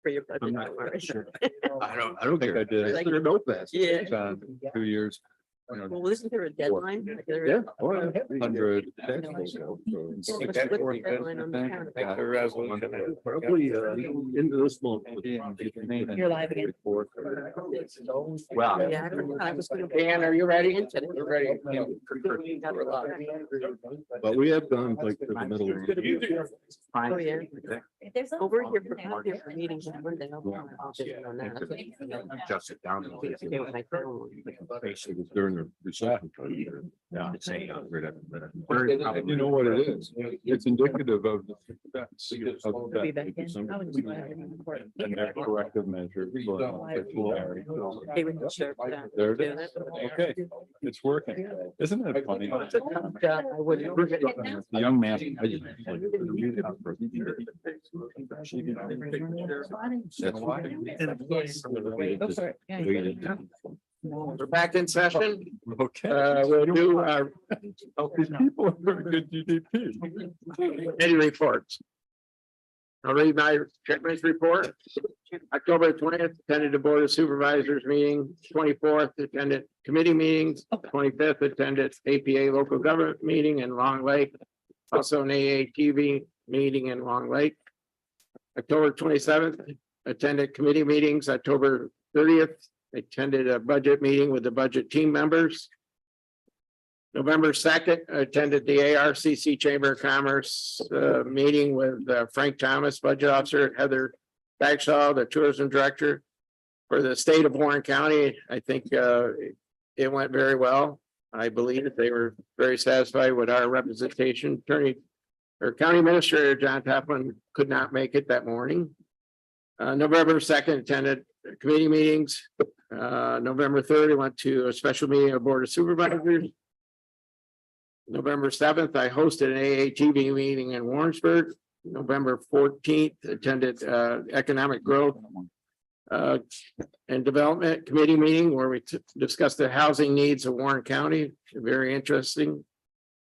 for your budget. I'm not don't worry. sure. I don't think I did. I took note that. Yeah. It's on 2 years. You know, Well, isn't there a deadline? Like there Yeah. is- 100. What's the deadline on the calendar? Probably into this month. You're live again. Wow. Yeah, I don't know. I was gonna. Dan, are you ready? We're ready. But we have gone like to the middle. of the year. Oh, yeah. If there's a- Over here for, I'm here for meetings on Monday. I'll be on that. Just sit down. Okay, with my phone. It was during the recession. Yeah. You know what it is? It's indicative of the success of I'll be back that. in. I was glad I didn't report. And their corrective measure. Okay, with the shirt. There it is. Okay, it's working. Isn't it funny? It's a tough job. I wouldn't. The young man. That's why. Go for it. Yeah, you- We're back in session. Okay. We'll do These people are very good GDP. committee reports. I'll read my chairman's report. October 20th, attended the Board of Supervisors meeting, 24th, attended committee meetings, 25th, attended APA local government meeting in Long Lake. Also an AATV meeting in Long Lake. October 27th, attended committee meetings. October 30th, attended a budget meeting with the budget team members. November 2nd, attended the ARCC Chamber of Commerce meeting with Frank Thomas, Budget Officer, Heather Bagshaw, the Tourism Director for the state of Warren County. I think it went very well. I believe that they were very satisfied with our representation. County Administrator John Taplin could not make it that morning. November 2nd, attended committee meetings. November 3rd, I went to a special meeting of Board of Supervisors. November 7th, I hosted an AATV meeting in Warrensburg. November 14th, attended economic growth and development committee meeting where we discussed the housing needs of Warren County. Very interesting.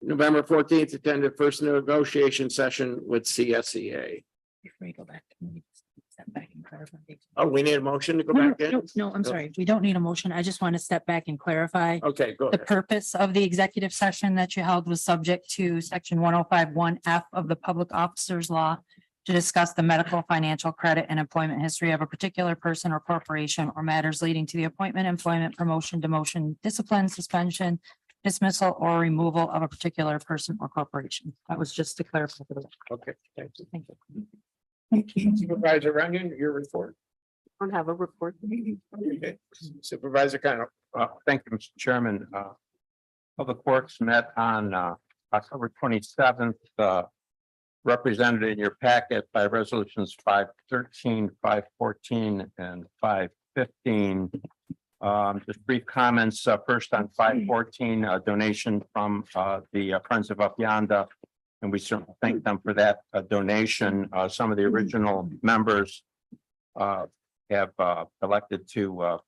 November 14th, attended first negotiation session with CSEA. Before you go back to me, step back and clarify. Oh, we need a motion to go No, back in? no, I'm sorry. We don't need a motion. I just want to step back and clarify. Okay, go The ahead. purpose of the executive session that you held was subject to section 105(1)(f) of the Public Officers Law to discuss the medical, financial, credit, and employment history of a particular person or corporation or matters leading to the appointment, employment, promotion, demotion, discipline, suspension, dismissal, or removal of a particular person or corporation. That was just to clarify. for the record. Okay, thank you. Thank you. Supervisor Runyon, your report. I don't have a report. Okay. Supervisor Kyle. Thank you, Mr. Chairman. Public Works met on October 27th, represented in your packet by resolutions 513, 514, and 515. Just brief comments. First on 514, a donation from the Friends of Upyanda. And we certainly thank them for that donation. Some of the original members have elected to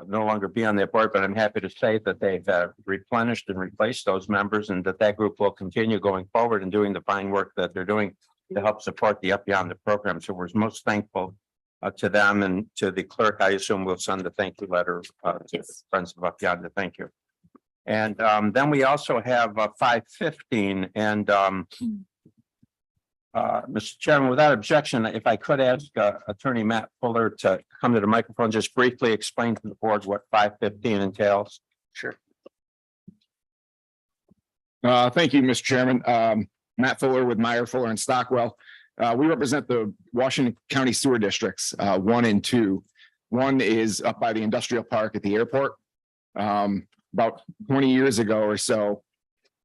no longer be on their board, but I'm happy to say that they've replenished and replaced those members and that group will continue going forward and doing the fine work that they're doing to help support the Upyanda program. So we're most thankful to them, and to the clerk, I assume we'll send a thank you letter to Friends of Upyanda. Thank you. And then we also have 515 and Mr. Chairman, without objection, if I could ask Attorney Matt Fuller to come to the microphone, just briefly explain to the board what 515 entails. Sure. Thank you, Mr. Chairman. Matt Fuller with Meyer, Fuller and Stockwell. We represent the Washington County Sewer Districts 1 and 2. One is up by the industrial park at the airport. About 20 years ago or so,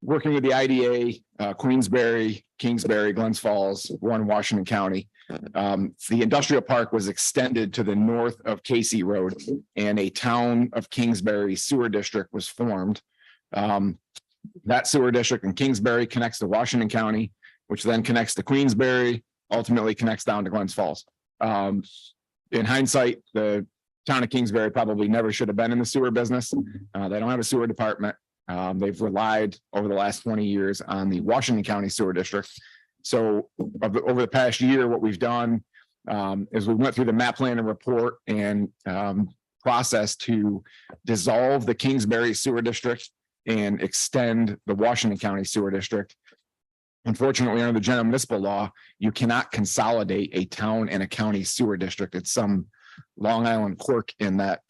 working with the IDA, Queensbury, Kingsbury, Glens Falls, Warren, Washington County. The industrial park was extended to the north of Casey Road, and a town of Kingsbury sewer district was formed. That sewer district in Kingsbury connects to Washington County, which then connects to Queensbury, ultimately connects down to Glens Falls. In hindsight, the town of Kingsbury probably never should have been in the sewer business. They don't have a sewer department. They've relied over the last 20 years on the Washington County Sewer District. So over the past year, what we've done as we went through the map plan and report and process to dissolve the Kingsbury Sewer District and extend the Washington County Sewer District. Unfortunately, under the general municipal law, you cannot consolidate a town and a county sewer district. It's some Long Island quirk in that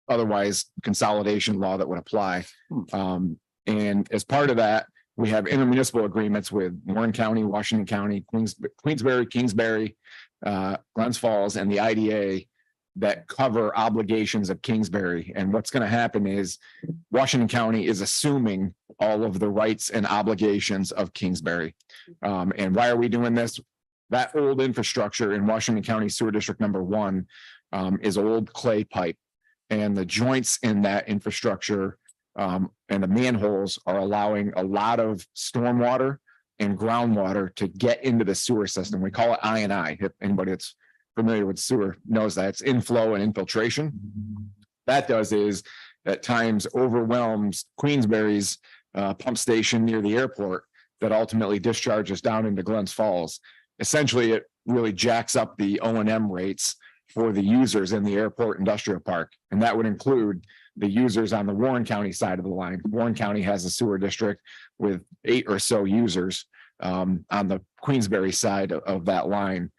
otherwise consolidation law that would apply. And as part of that, we have intermunicipal agreements with Warren County, Washington County, Queensbury, Kingsbury, Glens Falls, and the IDA that cover obligations of Kingsbury. And what's going to happen is Washington County is assuming all of the rights and obligations of Kingsbury. And why are we doing this? That old infrastructure in Washington County Sewer District number 1 is old clay pipe. And the joints in that infrastructure and the manholes are allowing a lot of stormwater and groundwater to get into the sewer system. We call it I&I. If anybody that's familiar with sewer knows that it's inflow and infiltration. That does is at times overwhelms Queensbury's pump station near the airport that ultimately discharges down into Glens Falls. Essentially, it really jacks up the O&M rates for the users in the airport industrial park. And that would include the users on the Warren County side of the line. Warren County has a sewer district with 8 or so users on the Queensbury side of that line.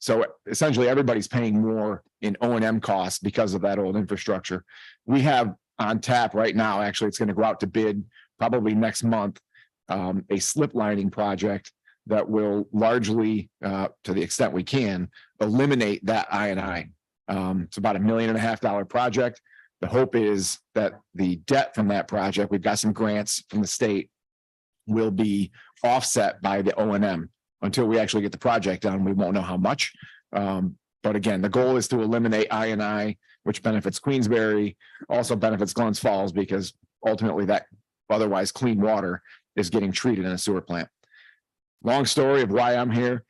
So essentially, everybody's paying more in O&M costs because of that old infrastructure. We have on tap right now, actually, it's going to go out to bid probably next month, a slip lining project that will largely, to the extent we can, eliminate that I&I. It's about $1.5 million project. The hope is that the debt from that project, we've got some grants from the state, will be offset by the O&M. Until we actually get the project done, we won't know how much. But again, the goal is to eliminate I&I, which benefits Queensbury, also benefits Glens Falls, because ultimately that otherwise clean water is getting treated in a sewer plant. Long story of why I'm here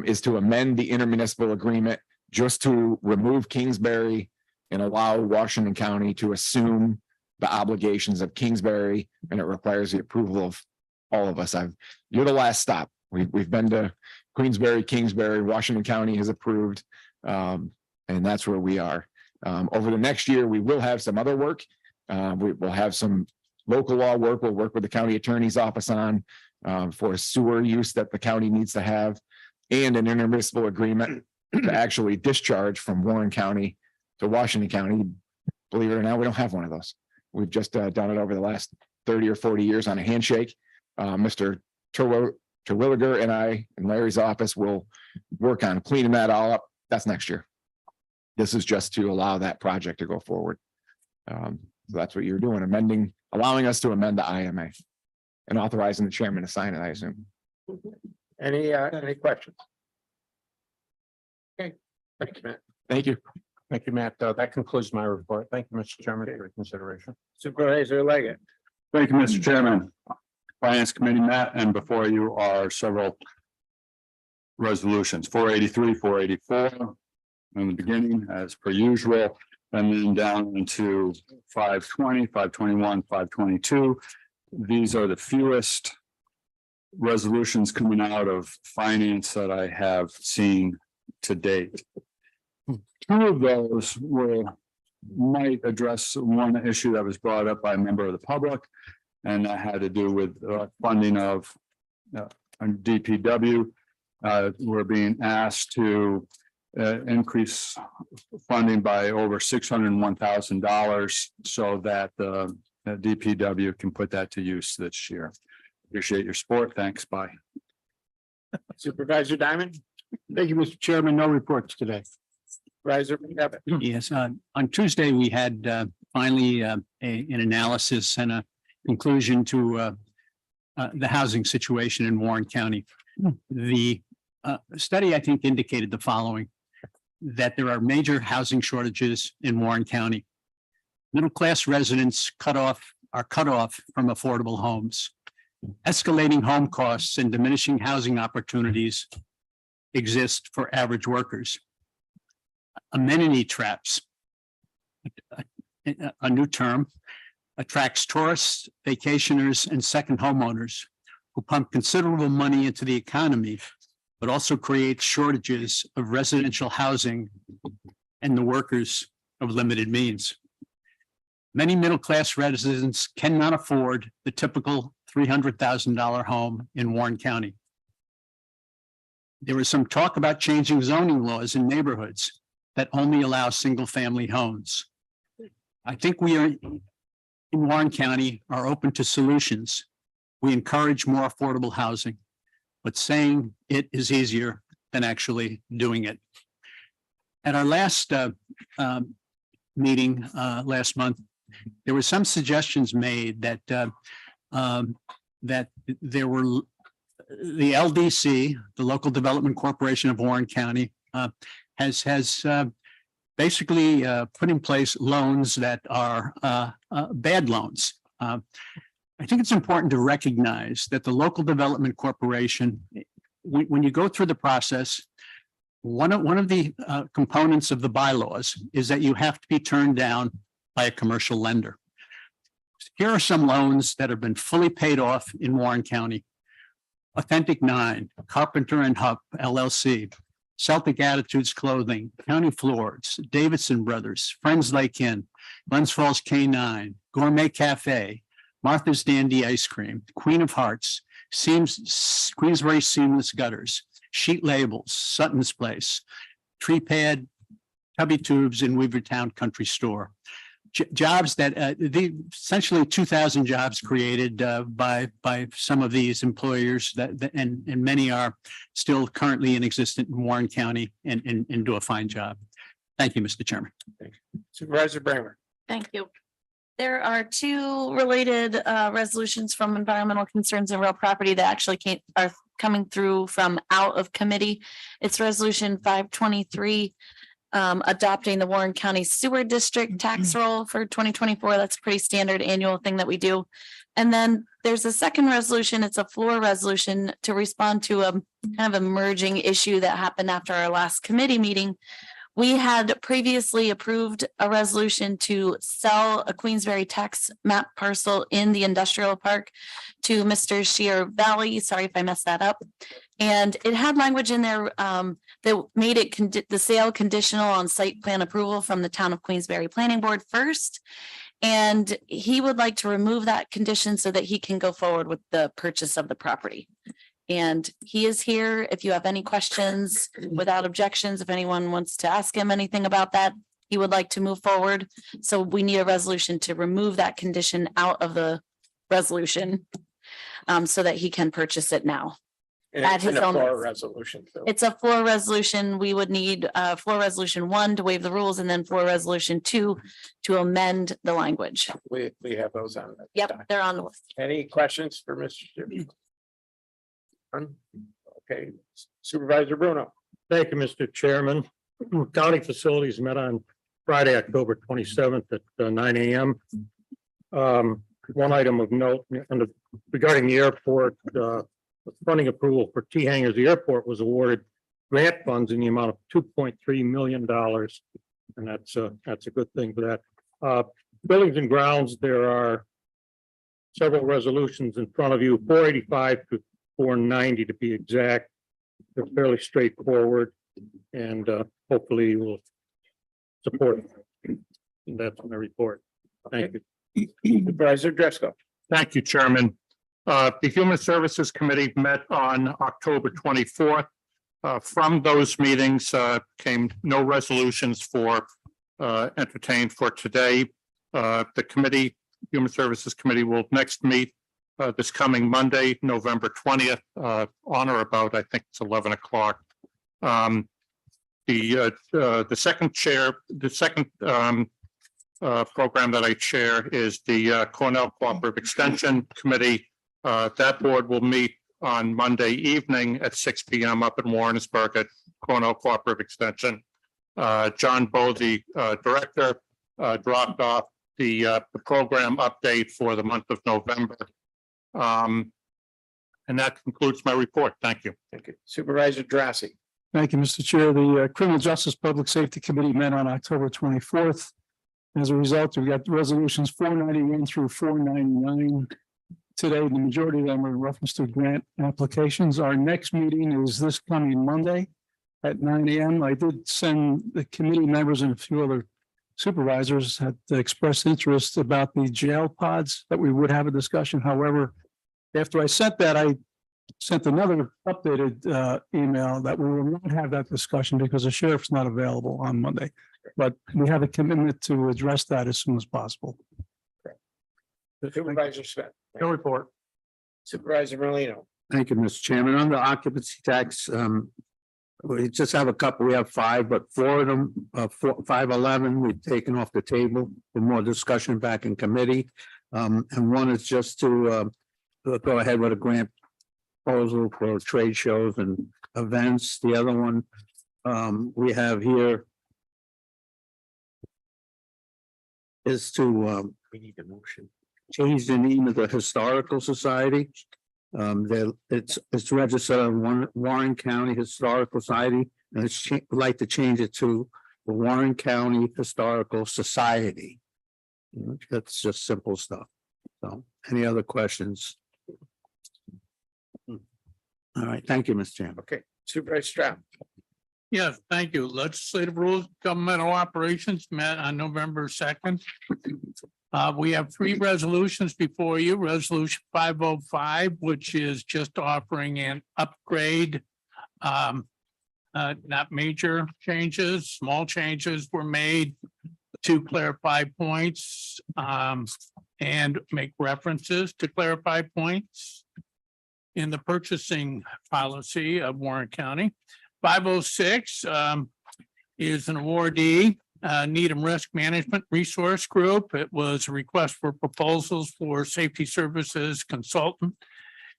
is to amend the intermunicipal agreement just to remove Kingsbury and allow Washington County to assume the obligations of Kingsbury, and it requires the approval of all of us. You're the last stop. We've been to Queensbury, Kingsbury, Washington County has approved, and that's where we are. Over the next year, we will have some other work. We will have some local law work. We'll work with the county attorney's office on for sewer use that the county needs to have, and an intermunicipal agreement to actually discharge from Warren County to Washington County. Believe it or not, we don't have one of those. We've just done it over the last 30 or 40 years on a handshake. Mr. Terwilliger and I and Larry's office will work on cleaning that all up. That's next year. This is just to allow that project to go forward. So that's what you're doing, allowing us to amend the IMA and authorizing the chairman to sign it, I assume. Any questions? Okay, thanks, Matt. Thank you. Thank you, Matt. That concludes my report. Thank you, Mr. Chairman, for your consideration. Supervisor Leggett. Thank you, Mr. Chairman. Finance Committee met, and before you are several resolutions, 483, 484 in the beginning, as per usual, and then down into 520, 521, 522. These are the fewest resolutions coming out of finance that I have seen to date. Two of those might address one issue that was brought up by a member of the public, and that had to do with funding of DPW. We're being asked to increase funding by over $601,000 so that the DPW can put that to use this year. Appreciate your support. Thanks. Bye. Supervisor Diamond. Thank you, Mr. Chairman. No reports today. Supervisor McDevitt. Yes, on Tuesday, we had finally an analysis and a conclusion to the housing situation in Warren County. The study, I think, indicated the following: that there are major housing shortages in Warren County. Middle-class residents are cut off from affordable homes. Escalating home costs and diminishing housing opportunities exist for average workers. Amenity traps, a new term, attracts tourists, vacationers, and second homeowners who pump considerable money into the economy, but also creates shortages of residential housing and the workers of limited means. Many middle-class residents cannot afford the typical $300,000 home in Warren County. There was some talk about changing zoning laws in neighborhoods that only allow single-family homes. I think we are in Warren County are open to solutions. We encourage more affordable housing, but saying it is easier than actually doing it. At our last meeting last month, there were some suggestions made that that there were the LDC, the Local Development Corporation of Warren County, has basically put in place loans that are bad loans. I think it's important to recognize that the Local Development Corporation, when you go through the process, one of the components of the bylaws is that you have to be turned down by a commercial lender. Here are some loans that have been fully paid off in Warren County. Authentic 9, Carpenter and Hupp LLC, Celtic Attitudes Clothing, County Floors, Davidson Brothers, Friends Lake Inn, Glens Falls K9, Gourmet Cafe, Martha's Dandy Ice Cream, Queen of Hearts, Queensbury Seamless Gutters, Sheet Labels, Sutton's Place, Tree Pad, Tubby Tubes, and Weavertown Country Store. Jobs that essentially 2,000 jobs created by some of these employers and many are still currently in existence in Warren County and do a fine job. Thank you, Mr. Chairman. Supervisor Bramer. Thank you. There are two related resolutions from environmental concerns and real property that actually are coming through from out of committee. It's resolution 523. Adopting the Warren County Sewer District tax roll for 2024. That's a pretty standard annual thing that we do. And then there's a second resolution. It's a floor resolution to respond to a kind of emerging issue that happened after our last committee meeting. We had previously approved a resolution to sell a Queensbury tax map parcel in the industrial park to Mr. Shear Valley. Sorry if I messed that up. And it had language in there that made it the sale conditional on site plan approval from the town of Queensbury Planning Board first. And he would like to remove that condition so that he can go forward with the purchase of the property. And he is here. If you have any questions without objections, if anyone wants to ask him anything about that, he would like to move forward. So we need a resolution to remove that condition out of the resolution so that he can purchase it now. At his own resolution. It's a floor resolution. We would need floor resolution 1 to waive the rules and then floor resolution 2 to amend the language. We have those on. Yep, they're on the list. Any questions for Mr. Shear? None? Okay, Supervisor Bruno. Thank you, Mr. Chairman. County facilities met on Friday, October 27th at 9 a.m. One item of note regarding the airport, funding approval for T hangars. The airport was awarded grant funds in the amount of $2.3 million. And that's a good thing for that. Buildings and grounds, there are several resolutions in front of you, 485 to 490 to be exact. They're fairly straightforward and hopefully you will support it. And that's my report. Thank you. Supervisor Driscoll. Thank you, Chairman. The Human Services Committee met on October 24th. From those meetings came no resolutions for entertained for today. The Human Services Committee will next meet this coming Monday, November 20th, on or about, I think it's 11 o'clock. The second program that I chair is the Cornell Cooperative Extension Committee. That board will meet on Monday evening at 6 p.m. up in Warrensburg at Cornell Cooperative Extension. John Bowe, the director, dropped off the program update for the month of November. And that concludes my report. Thank you. Thank you. Supervisor Drossy. Thank you, Mr. Chair. The Criminal Justice Public Safety Committee met on October 24th. As a result, we got resolutions 491 through 499. today, the majority of them are in reference to grant applications. Our next meeting is this coming Monday at 9 a.m. I did send the committee members and a few other supervisors had expressed interest about the jail pods that we would have a discussion. However, after I sent that, I sent another updated email that we will not have that discussion because the sheriff's not available on Monday. But we have a commitment to address that as soon as possible. Supervisor Smith, No report. Supervisor Merlino. Thank you, Mr. Chairman. On the occupancy tax, we just have a couple, we have five, but four of them, 511, we've taken off the table for more discussion back in committee. And one is just to go ahead with a grant proposal for trade shows and events. The other one we have here is to We need a motion. change the name of the Historical Society. It's registered on Warren County Historical Society, and it's would like to change it to the Warren County Historical Society. That's just simple stuff. So, any other questions? All right, thank you, Mr. Chairman. Okay, Supervisor Stroud. Yes, thank you. Legislative Rules Governmental Operations met on November 2nd. We have three resolutions before you. Resolution 505, which is just offering an upgrade. Not major changes, small changes were made to clarify points and make references to clarify points in the purchasing policy of Warren County. 506 is an awardee, Needham Risk Management Resource Group. It was a request for proposals for safety services consultant.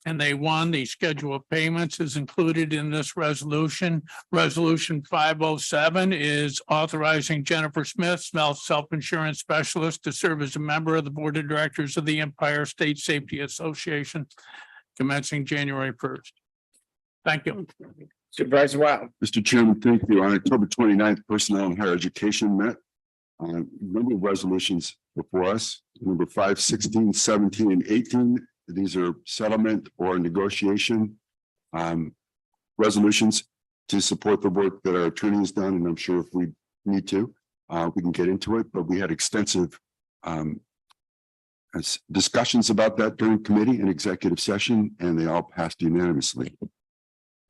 And they won. The schedule of payments is included in this resolution. Resolution 507 is authorizing Jennifer Smith, self-insurance specialist, to serve as a member of the Board of Directors of the Empire State Safety Association, commencing January 1st. Thank you. Supervisor Wild. Mr. Chairman, thank you. On October 29th, Personnel and Higher Education met on a number of resolutions before us, number 5, 16, 17, and 18. These are settlement or negotiation resolutions to support the work that our attorney has done. And I'm sure if we need to, we can get into it, but we had extensive discussions about that during committee and executive session, and they all passed unanimously.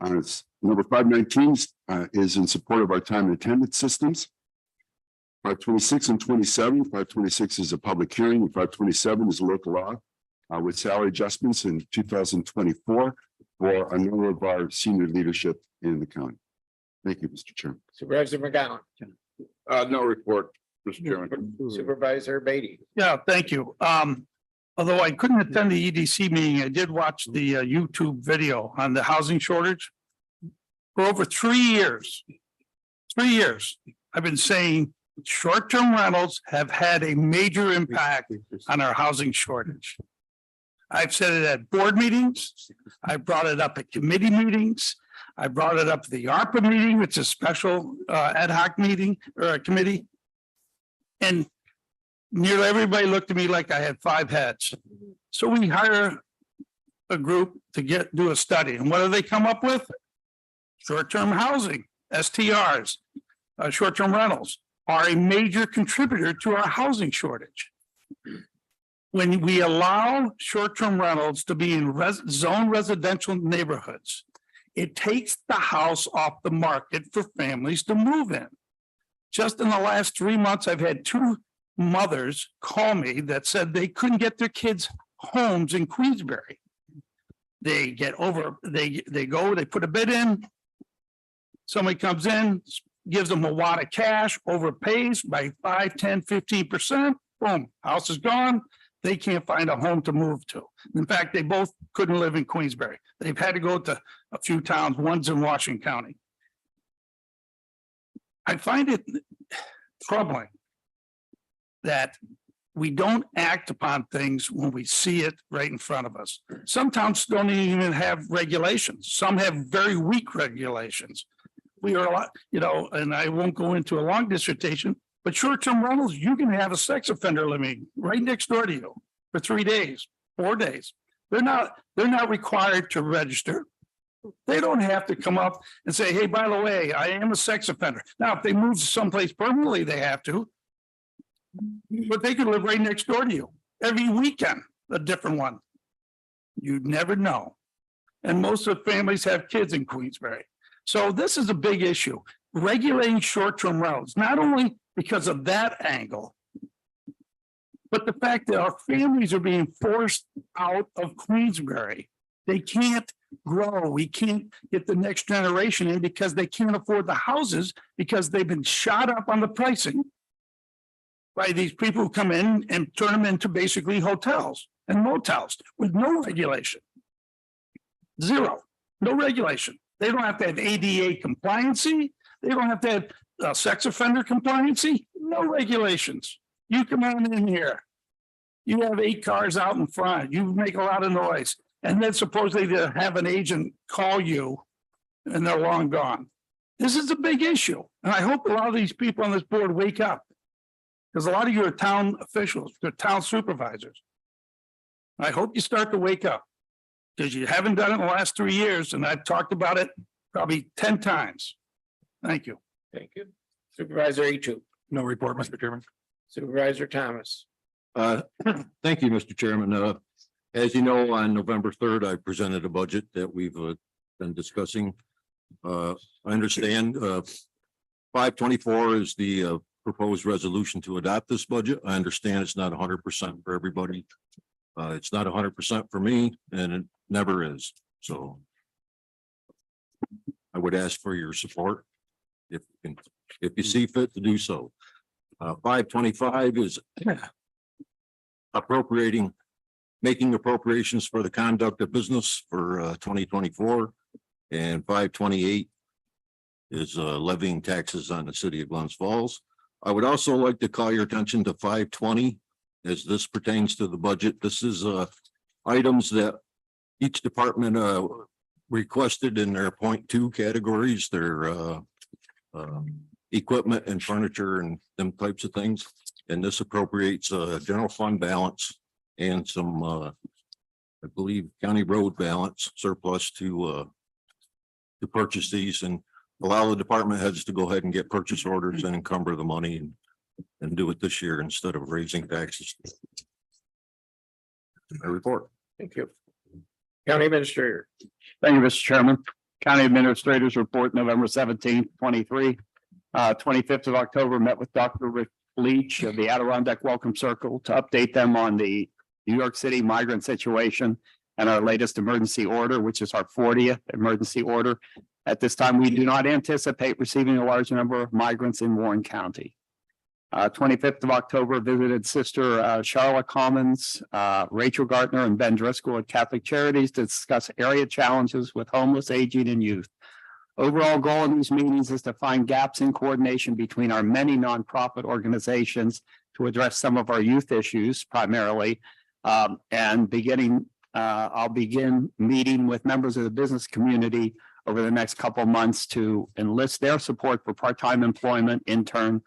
It's number 519 is in support of our time and attendance systems. 526 and 27, 526 is a public hearing, and 527 is local law with salary adjustments in 2024 for a number of our senior leadership in the county. Thank you, Mr. Chairman. Supervisor McGowan. No report, Mr. Chairman. Supervisor Beatty. Yeah, thank you. Although I couldn't attend the EDC meeting, I did watch the YouTube video on the housing shortage. For over 3 years, I've been saying short-term rentals have had a major impact on our housing shortage. I've said it at board meetings. I brought it up at committee meetings. I brought it up at the ARPA meeting, which is a special ad hoc meeting or a committee. And nearly everybody looked at me like I had 5 heads. So we hire a group to do a study. And what do they come up with? Short-term housing, STRs, short-term rentals are a major contributor to our housing shortage. When we allow short-term rentals to be in zone residential neighborhoods, it takes the house off the market for families to move in. Just in the last 3 months, I've had 2 mothers call me that said they couldn't get their kids' homes in Queensbury. They go, they put a bid in. Somebody comes in, gives them a wad of cash, overpays by 5, 10, 15%. Boom, house is gone. They can't find a home to move to. In fact, they both couldn't live in Queensbury. They've had to go to a few towns, one's in Washington County. I find it troubling that we don't act upon things when we see it right in front of us. Some towns don't even have regulations. Some have very weak regulations. We are a lot, and I won't go into a long dissertation, but short-term rentals, you can have a sex offender living right next door to you for 3 days, 4 days. They're not required to register. They don't have to come up and say, hey, by the way, I am a sex offender. Now, if they move someplace permanently, they have to. But they could live right next door to you every weekend, a different one. You'd never know. And most of the families have kids in Queensbury. So this is a big issue. Regulating short-term rentals, not only because of that angle, but the fact that our families are being forced out of Queensbury. They can't grow. We can't get the next generation in because they can't afford the houses because they've been shot up on the pricing by these people who come in and turn them into basically hotels and motels with no regulation. Zero, no regulation. They don't have to have ADA compliancy. They don't have to have sex offender compliancy. No regulations. You come on in here. You have 8 cars out in front. You make a lot of noise. And then supposedly to have an agent call you and they're long gone. This is a big issue. And I hope a lot of these people on this board wake up. Because a lot of you are town officials, they're town supervisors. I hope you start to wake up. Because you haven't done it in the last 3 years, and I've talked about it probably 10 times. Thank you. Thank you. Supervisor Achu, No report, Mr. Chairman. Supervisor Thomas. Thank you, Mr. Chairman. As you know, on November 3rd, I presented a budget that we've been discussing. I understand 524 is the proposed resolution to adopt this budget. I understand it's not 100% for everybody. It's not 100% for me, and it never is. So I would ask for your support if you see fit to do so. 525 is making appropriations for the conduct of business for 2024, and 528 is levying taxes on the city of Glens Falls. I would also like to call your attention to 520 as this pertains to the budget. This is items that each department requested in their 0.2 categories, their equipment and furniture and them types of things. And this appropriates general fund balance and some, I believe, county road balance surplus to purchase these and allow the department heads to go ahead and get purchase orders and encumber the money and do it this year instead of raising taxes. My report. Thank you. County Administrator. Thank you, Mr. Chairman. County Administrators Report, November 17th, 23. 25th of October, met with Dr. Rick Leach of the Adirondack Welcome Circle to update them on the New York City migrant situation and our latest emergency order, which is our 40th emergency order. At this time, we do not anticipate receiving a large number of migrants in Warren County. 25th of October, visited Sister Charlotte Commons, Rachel Gartner, and Ben Driscoll at Catholic Charities to discuss area challenges with homeless, aging, and youth. Overall goal in these meetings is to find gaps in coordination between our many nonprofit organizations to address some of our youth issues primarily. And I'll begin meeting with members of the business community over the next couple of months to enlist their support for part-time employment, intern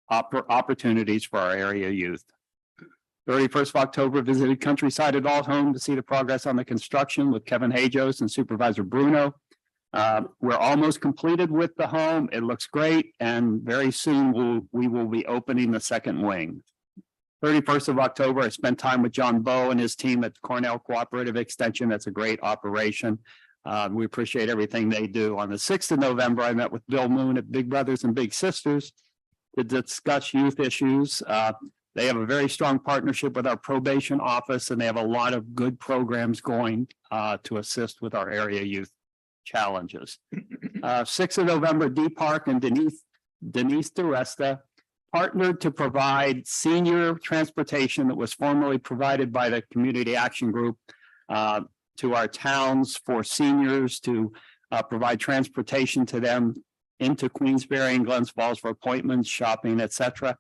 opportunities for our area youth. 31st of October, visited Countryside Adult Home to see the progress on the construction with Kevin Hajos and Supervisor Bruno. We're almost completed with the home. It looks great, and very soon we will be opening the second wing. 31st of October, I spent time with John Bowe and his team at Cornell Cooperative Extension. That's a great operation. We appreciate everything they do. On the 6th of November, I met with Bill Moon at Big Brothers and Big Sisters to discuss youth issues. They have a very strong partnership with our probation office, and they have a lot of good programs going to assist with our area youth challenges. 6th of November, D Park and Denise DeResta partnered to provide senior transportation that was formerly provided by the Community Action Group to our towns for seniors to provide transportation to them into Queensbury and Glens Falls for appointments, shopping, etc.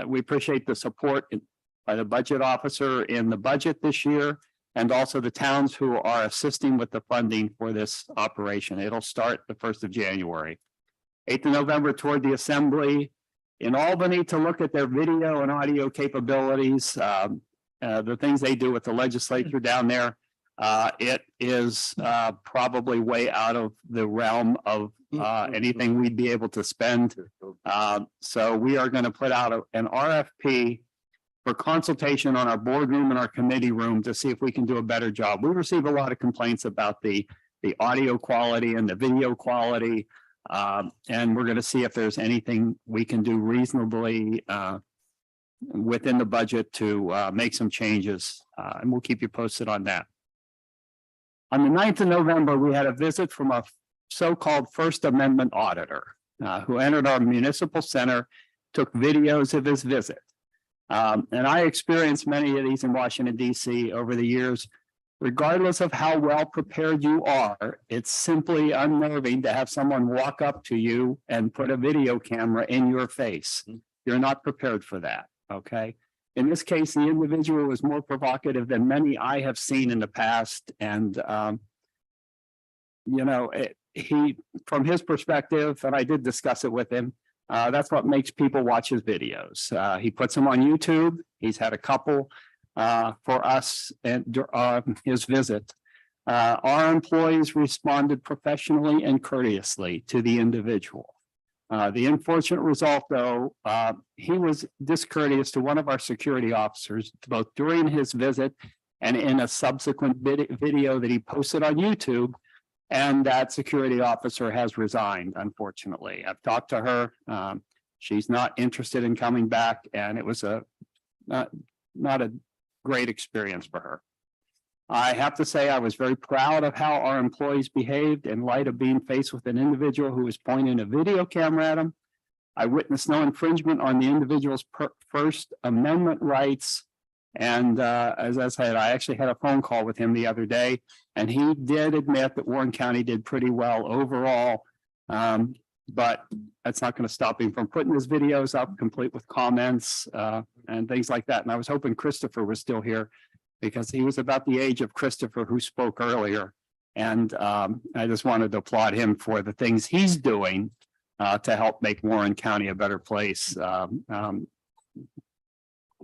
We appreciate the support by the budget officer in the budget this year, and also the towns who are assisting with the funding for this operation. It'll start the 1st of January. 8th of November, toward the assembly in Albany to look at their video and audio capabilities. the things they do with the legislature down there. It is probably way out of the realm of anything we'd be able to spend. So we are going to put out an RFP for consultation on our boardroom and our committee room to see if we can do a better job. We receive a lot of complaints about the audio quality and the video quality. And we're going to see if there's anything we can do reasonably within the budget to make some changes. And we'll keep you posted on that. On the 9th of November, we had a visit from a so-called First Amendment auditor who entered our municipal center, took videos of his visit. And I experienced many of these in Washington, D.C. over the years. Regardless of how well prepared you are, it's simply unnerving to have someone walk up to you and put a video camera in your face. You're not prepared for that, okay? In this case, the individual was more provocative than many I have seen in the past. And, he, from his perspective, and I did discuss it with him, that's what makes people watch his videos. He puts them on YouTube. He's had a couple for us and his visit. Our employees responded professionally and courteously to the individual. The unfortunate result, though, he was discourteous to one of our security officers, both during his visit and in a subsequent video that he posted on YouTube. And that security officer has resigned, unfortunately. I've talked to her. She's not interested in coming back, and it was not a great experience for her. I have to say I was very proud of how our employees behaved in light of being faced with an individual who was pointing a video camera at him. I witnessed no infringement on the individual's First Amendment rights. And as I said, I actually had a phone call with him the other day, and he did admit that Warren County did pretty well overall. But that's not going to stop him from putting his videos up, complete with comments and things like that. And I was hoping Christopher was still here because he was about the age of Christopher who spoke earlier. And I just wanted to applaud him for the things he's doing to help make Warren County a better place.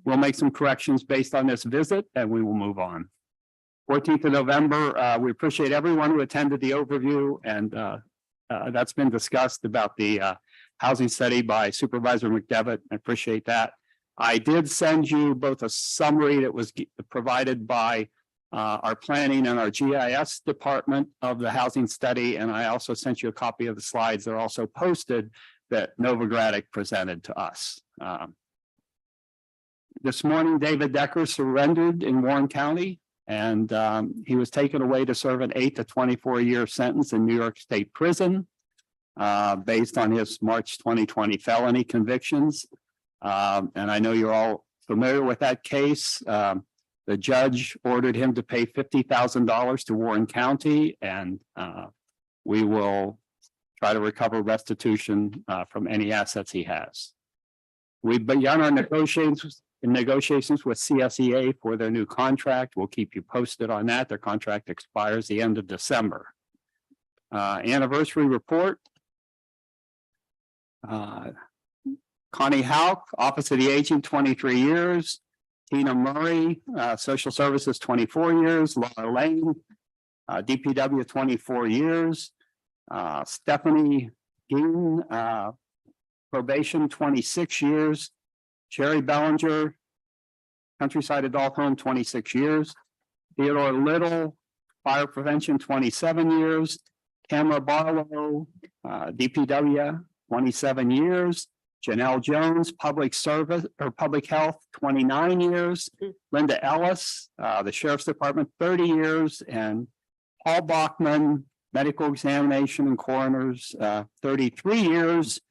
We'll make some corrections based on this visit and we will move on. 14th of November, we appreciate everyone who attended the overview, and that's been discussed about the housing study by Supervisor McDevitt. I appreciate that. I did send you both a summary that was provided by our planning and our GIS department of the housing study, and I also sent you a copy of the slides. They're also posted that Novogradac presented to us. This morning, David Decker surrendered in Warren County, and he was taken away to serve an 8 to 24-year sentence in New York State Prison based on his March 2020 felony convictions. And I know you're all familiar with that case. The judge ordered him to pay $50,000 to Warren County, and we will try to recover restitution from any assets he has. We've begun our negotiations with CSEA for their new contract. We'll keep you posted on that. Their contract expires the end of December. Anniversary report. Connie Hauk, Office of the Aging, 23 years. Tina Murray, Social Services, 24 years. Laura Lane, DPW, 24 years. Stephanie Ging, probation, 26 years. Sherry Bellinger, Countryside Adult Home, 26 years. Theodore Little, Fire Prevention, 27 years. Tamara Barlow, DPW, 27 years. Janelle Jones, Public Service or Public Health, 29 years. Linda Ellis, the Sheriff's Department, 30 years. And Paul Bachman, Medical Examination and Coroners, 33 years.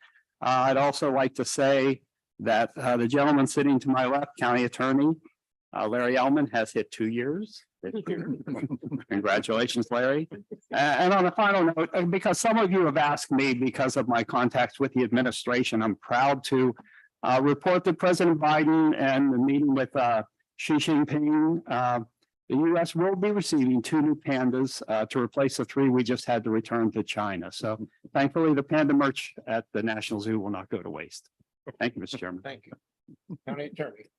I'd also like to say that the gentleman sitting to my left, County Attorney Larry Ellman, has hit 2 years. Congratulations, Larry. And on a final note, because some of you have asked me because of my contacts with the administration, I'm proud to report that President Biden and the meeting with Xi Jinping, the U.S. will be receiving 2 new pandas to replace the 3 we just had to return to China. So thankfully, the panda merch at the National Zoo will not go to waste. Thank you, Mr. Chairman. Thank you. County Attorney.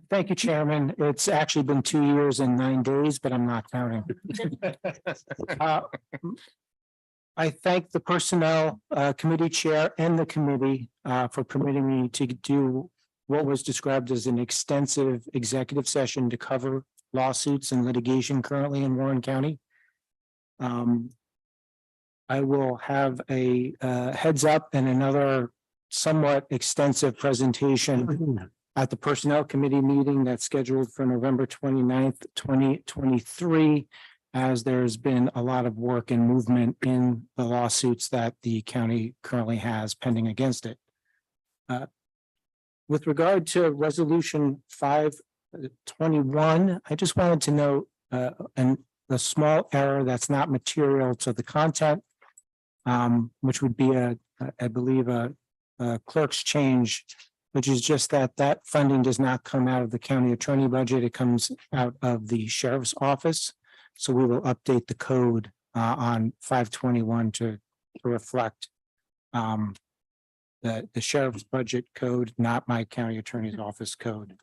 Thank you, Chairman. It's actually been 2 years and 9 days, but I'm not counting. Uh, I thank the Personnel Committee Chair and the committee for permitting me to do what was described as an extensive executive session to cover lawsuits and litigation currently in Warren County. I will have a heads up and another somewhat extensive presentation at the Personnel Committee meeting that's scheduled for November 29th, 2023, as there's been a lot of work and movement in the lawsuits that the county currently has pending against it. With regard to Resolution 521, I just wanted to note a small error that's not material to the content, which would be I believe a clerk's change, which is just that funding does not come out of the county attorney budget. It comes out of the sheriff's office. So we will update the code on 521 to reflect the sheriff's budget code, not my county attorney's office code.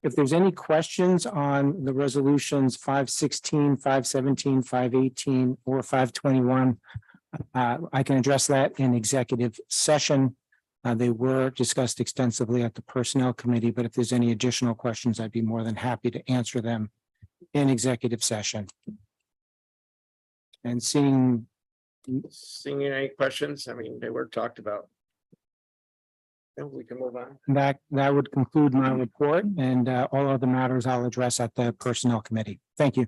If there's any questions on the resolutions 516, 517, 518, or 521, I can address that in executive session. They were discussed extensively at the Personnel Committee, but if there's any additional questions, I'd be more than happy to answer them in executive session. And seeing any questions? I mean, they were talked about. And we can move on. that, that would conclude my report, and all other matters I'll address at the Personnel Committee. Thank you.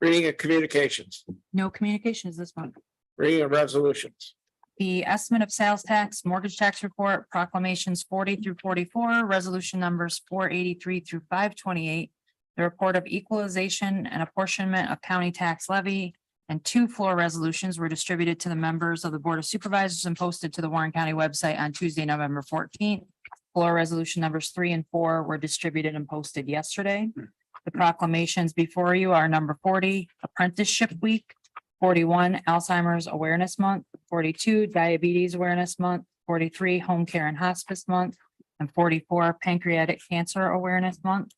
Reading of communications, No communications this month. reading of resolutions. The estimate of sales tax, mortgage tax report, proclamations 40 through 44, resolution numbers 483 through 528. The report of equalization and apportionment of county tax levy and 2 floor resolutions were distributed to the members of the Board of Supervisors and posted to the Warren County website on Tuesday, November 14th. Floor resolution numbers 3 and 4 were distributed and posted yesterday. The proclamations before you are number 40, Apprenticeship Week, 41, Alzheimer's Awareness Month, 42, Diabetes Awareness Month, 43, Home Care and Hospice Month, and 44, Pancreatic Cancer Awareness Month.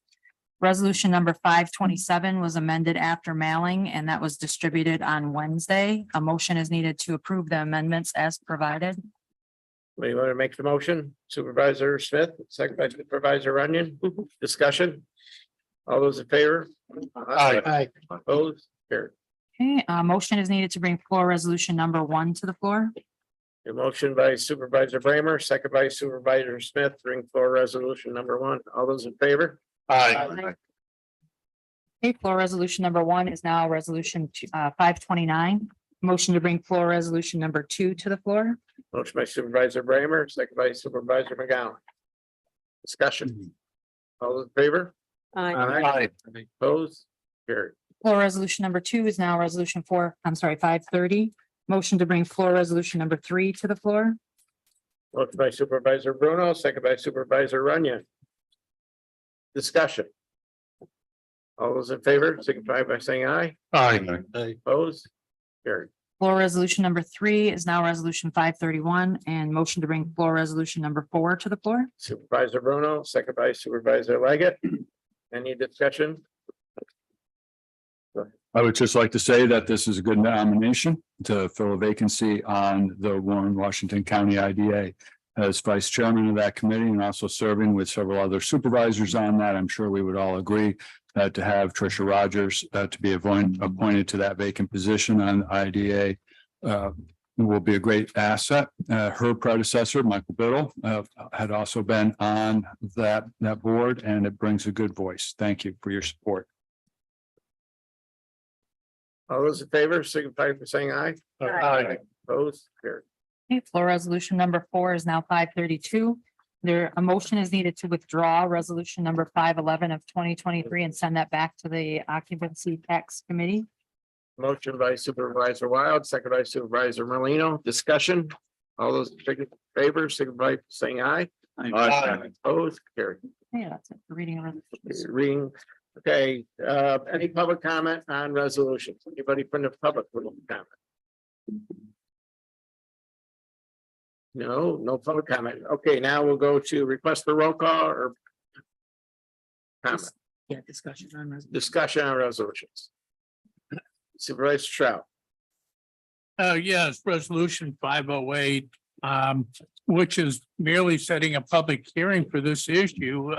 Resolution number 527 was amended after mailing, and that was distributed on Wednesday. A motion is needed to approve the amendments as provided. We want to make the motion? Supervisor Smith, second by Supervisor Runyon. Discussion? All those in favor? Aye. Opposed? Carried. Okay, motion is needed to bring floor resolution number 1 to the floor. A motion by Supervisor Bramer, second by Supervisor Smith, bring floor resolution number 1. All those in favor? Aye. Okay, floor resolution number 1 is now resolution 529. Motion to bring floor resolution number 2 to the floor. Motion by Supervisor Bramer, second by Supervisor McGowan. Discussion. All those in favor? Aye. Opposed? Carried. Floor resolution number 2 is now resolution 530. Motion to bring floor resolution number 3 to the floor. Motion by Supervisor Bruno, second by Supervisor Runyon. Discussion. All those in favor, signify by saying aye. Aye. Opposed? Carried. Floor resolution number 3 is now resolution 531, and motion to bring floor resolution number 4 to the floor. Supervisor Bruno, second by Supervisor Leggett. Any discussion? I would just like to say that this is a good nomination to fill a vacancy on the Warren, Washington County IDA. As vice chairman of that committee and also serving with several other supervisors on that, I'm sure we would all agree that to have Tricia Rogers to be appointed to that vacant position on IDA will be a great asset. Her predecessor, Michael Biddle, had also been on that board, and it brings a good voice. Thank you for your support. All those in favor, signify by saying aye. Aye. Opposed? Carried. Okay, floor resolution number 4 is now 532. A motion is needed to withdraw resolution number 511 of 2023 and send that back to the Occupancy Tax Committee. Motion by Supervisor Wild, second by Supervisor Merlino. Discussion. All those in favor, signify by saying aye. Opposed? Carried. Okay, that's it for reading. of resolutions. Reading. Okay, any public comment on resolutions? Anybody from the public with a comment? No public comment. Okay, now we'll go to request for roll call or comment, Yeah, discussion on. discussion on resolutions. Supervisor Stroud. Yes, resolution 508, which is merely setting a public hearing for this issue.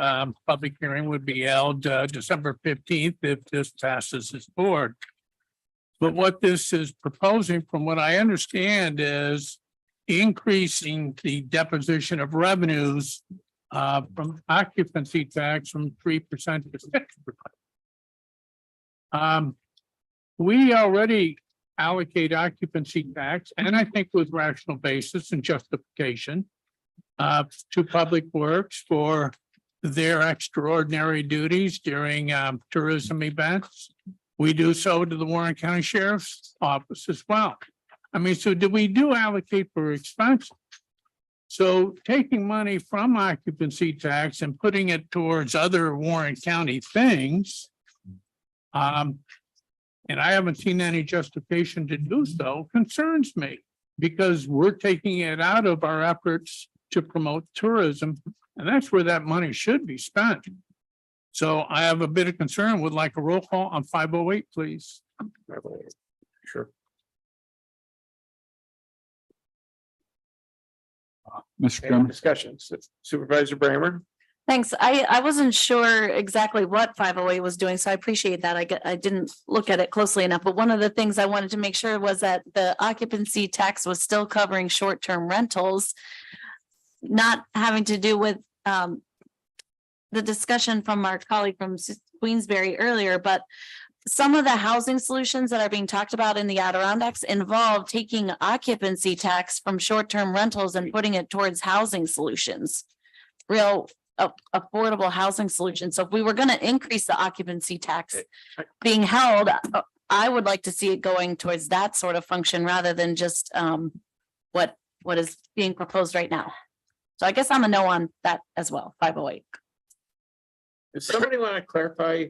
Public hearing would be held, December 15th if this passes this board. But what this is proposing, from what I understand, is increasing the deposition of revenues from occupancy tax from 3% to 6%. We already allocate occupancy tax, and I think with rational basis and justification to Public Works for their extraordinary duties during tourism events. We do so to the Warren County Sheriff's Office as well. I mean, so do we do allocate for expenses? So taking money from occupancy tax and putting it towards other Warren County things. And I haven't seen any justification to do so, concerns me. Because we're taking it out of our efforts to promote tourism, and that's where that money should be spent. So I have a bit of concern, would like a roll call on 508, please. Sure. Mr. Any Chairman, discussions? Supervisor Bramer. Thanks. I wasn't sure exactly what 508 was doing, so I appreciate that. I didn't look at it closely enough, but one of the things I wanted to make sure was that the occupancy tax was still covering short-term rentals, not having to do with the discussion from our colleague from Queensbury earlier, but some of the housing solutions that are being talked about in the Adirondacks involve taking occupancy tax from short-term rentals and putting it towards housing solutions. Real affordable housing solutions. So if we were going to increase the occupancy tax being held, I would like to see it going towards that sort of function rather than just what is being proposed right now. So I guess I'm a no on that as well, 508. Does somebody want to clarify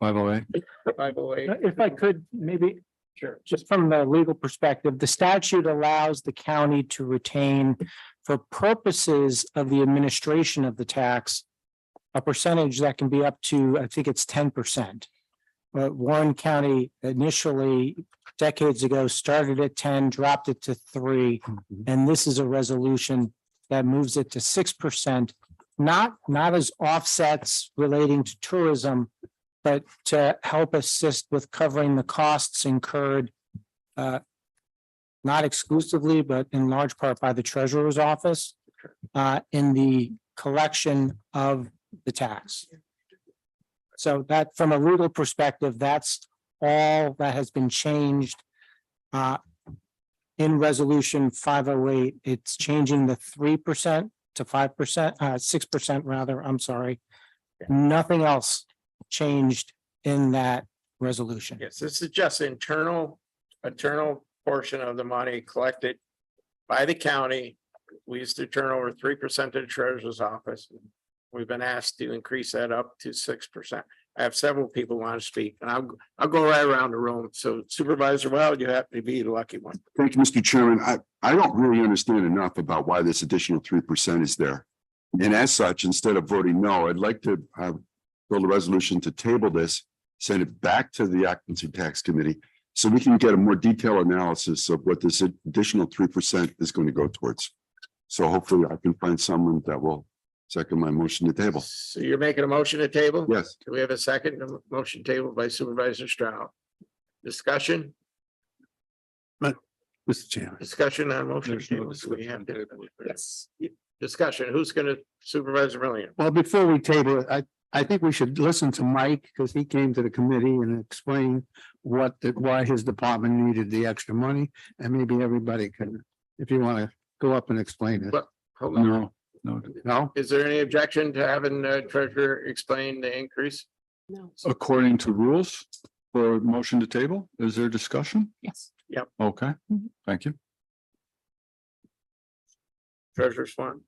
508. 508? If I could, maybe Sure. just from the legal perspective, the statute allows the county to retain for purposes of the administration of the tax, a percentage that can be up to, I think it's 10%. But Warren County initially decades ago started at 10, dropped it to 3, and this is a resolution that moves it to 6%, not as offsets relating to tourism, but to help assist with covering the costs incurred not exclusively, but in large part by the treasurer's office in the collection of the tax. So that from a legal perspective, that's all that has been changed in resolution 508. It's changing the 3% to 5%, 6% rather, I'm sorry. Nothing else changed in that resolution. Yes, this is just internal portion of the money collected by the county. We used to turn over 3% to the treasurer's office. We've been asked to increase that up to 6%. I have several people want to speak, and I'll go right around the room. So Supervisor Wild, you happen to be the lucky one. Thank you, Mr. Chairman. I don't really understand enough about why this additional 3% is there. And as such, instead of voting no, I'd like to build a resolution to table this, send it back to the occupancy tax committee, so we can get a more detailed analysis of what this additional 3% is going to go towards. So hopefully I can find someone that will second my motion to table. So you're making a motion to table? Yes. Do we have a second? Motion table by Supervisor Stroud. Discussion? Mr. Chairman. Discussion on motion table. So we have to. Yes. Discussion. Who's gonna Supervisor Million? Well, before we table it, I think we should listen to Mike because he came to the committee and explained why his department needed the extra money. And maybe everybody can, if you want to go up and explain it. But hold on. No? Is there any objection to having the treasurer explain the increase? No. According to rules for motion to table, is there discussion? Yes. Yep. Okay, thank you. Treasurer Swan.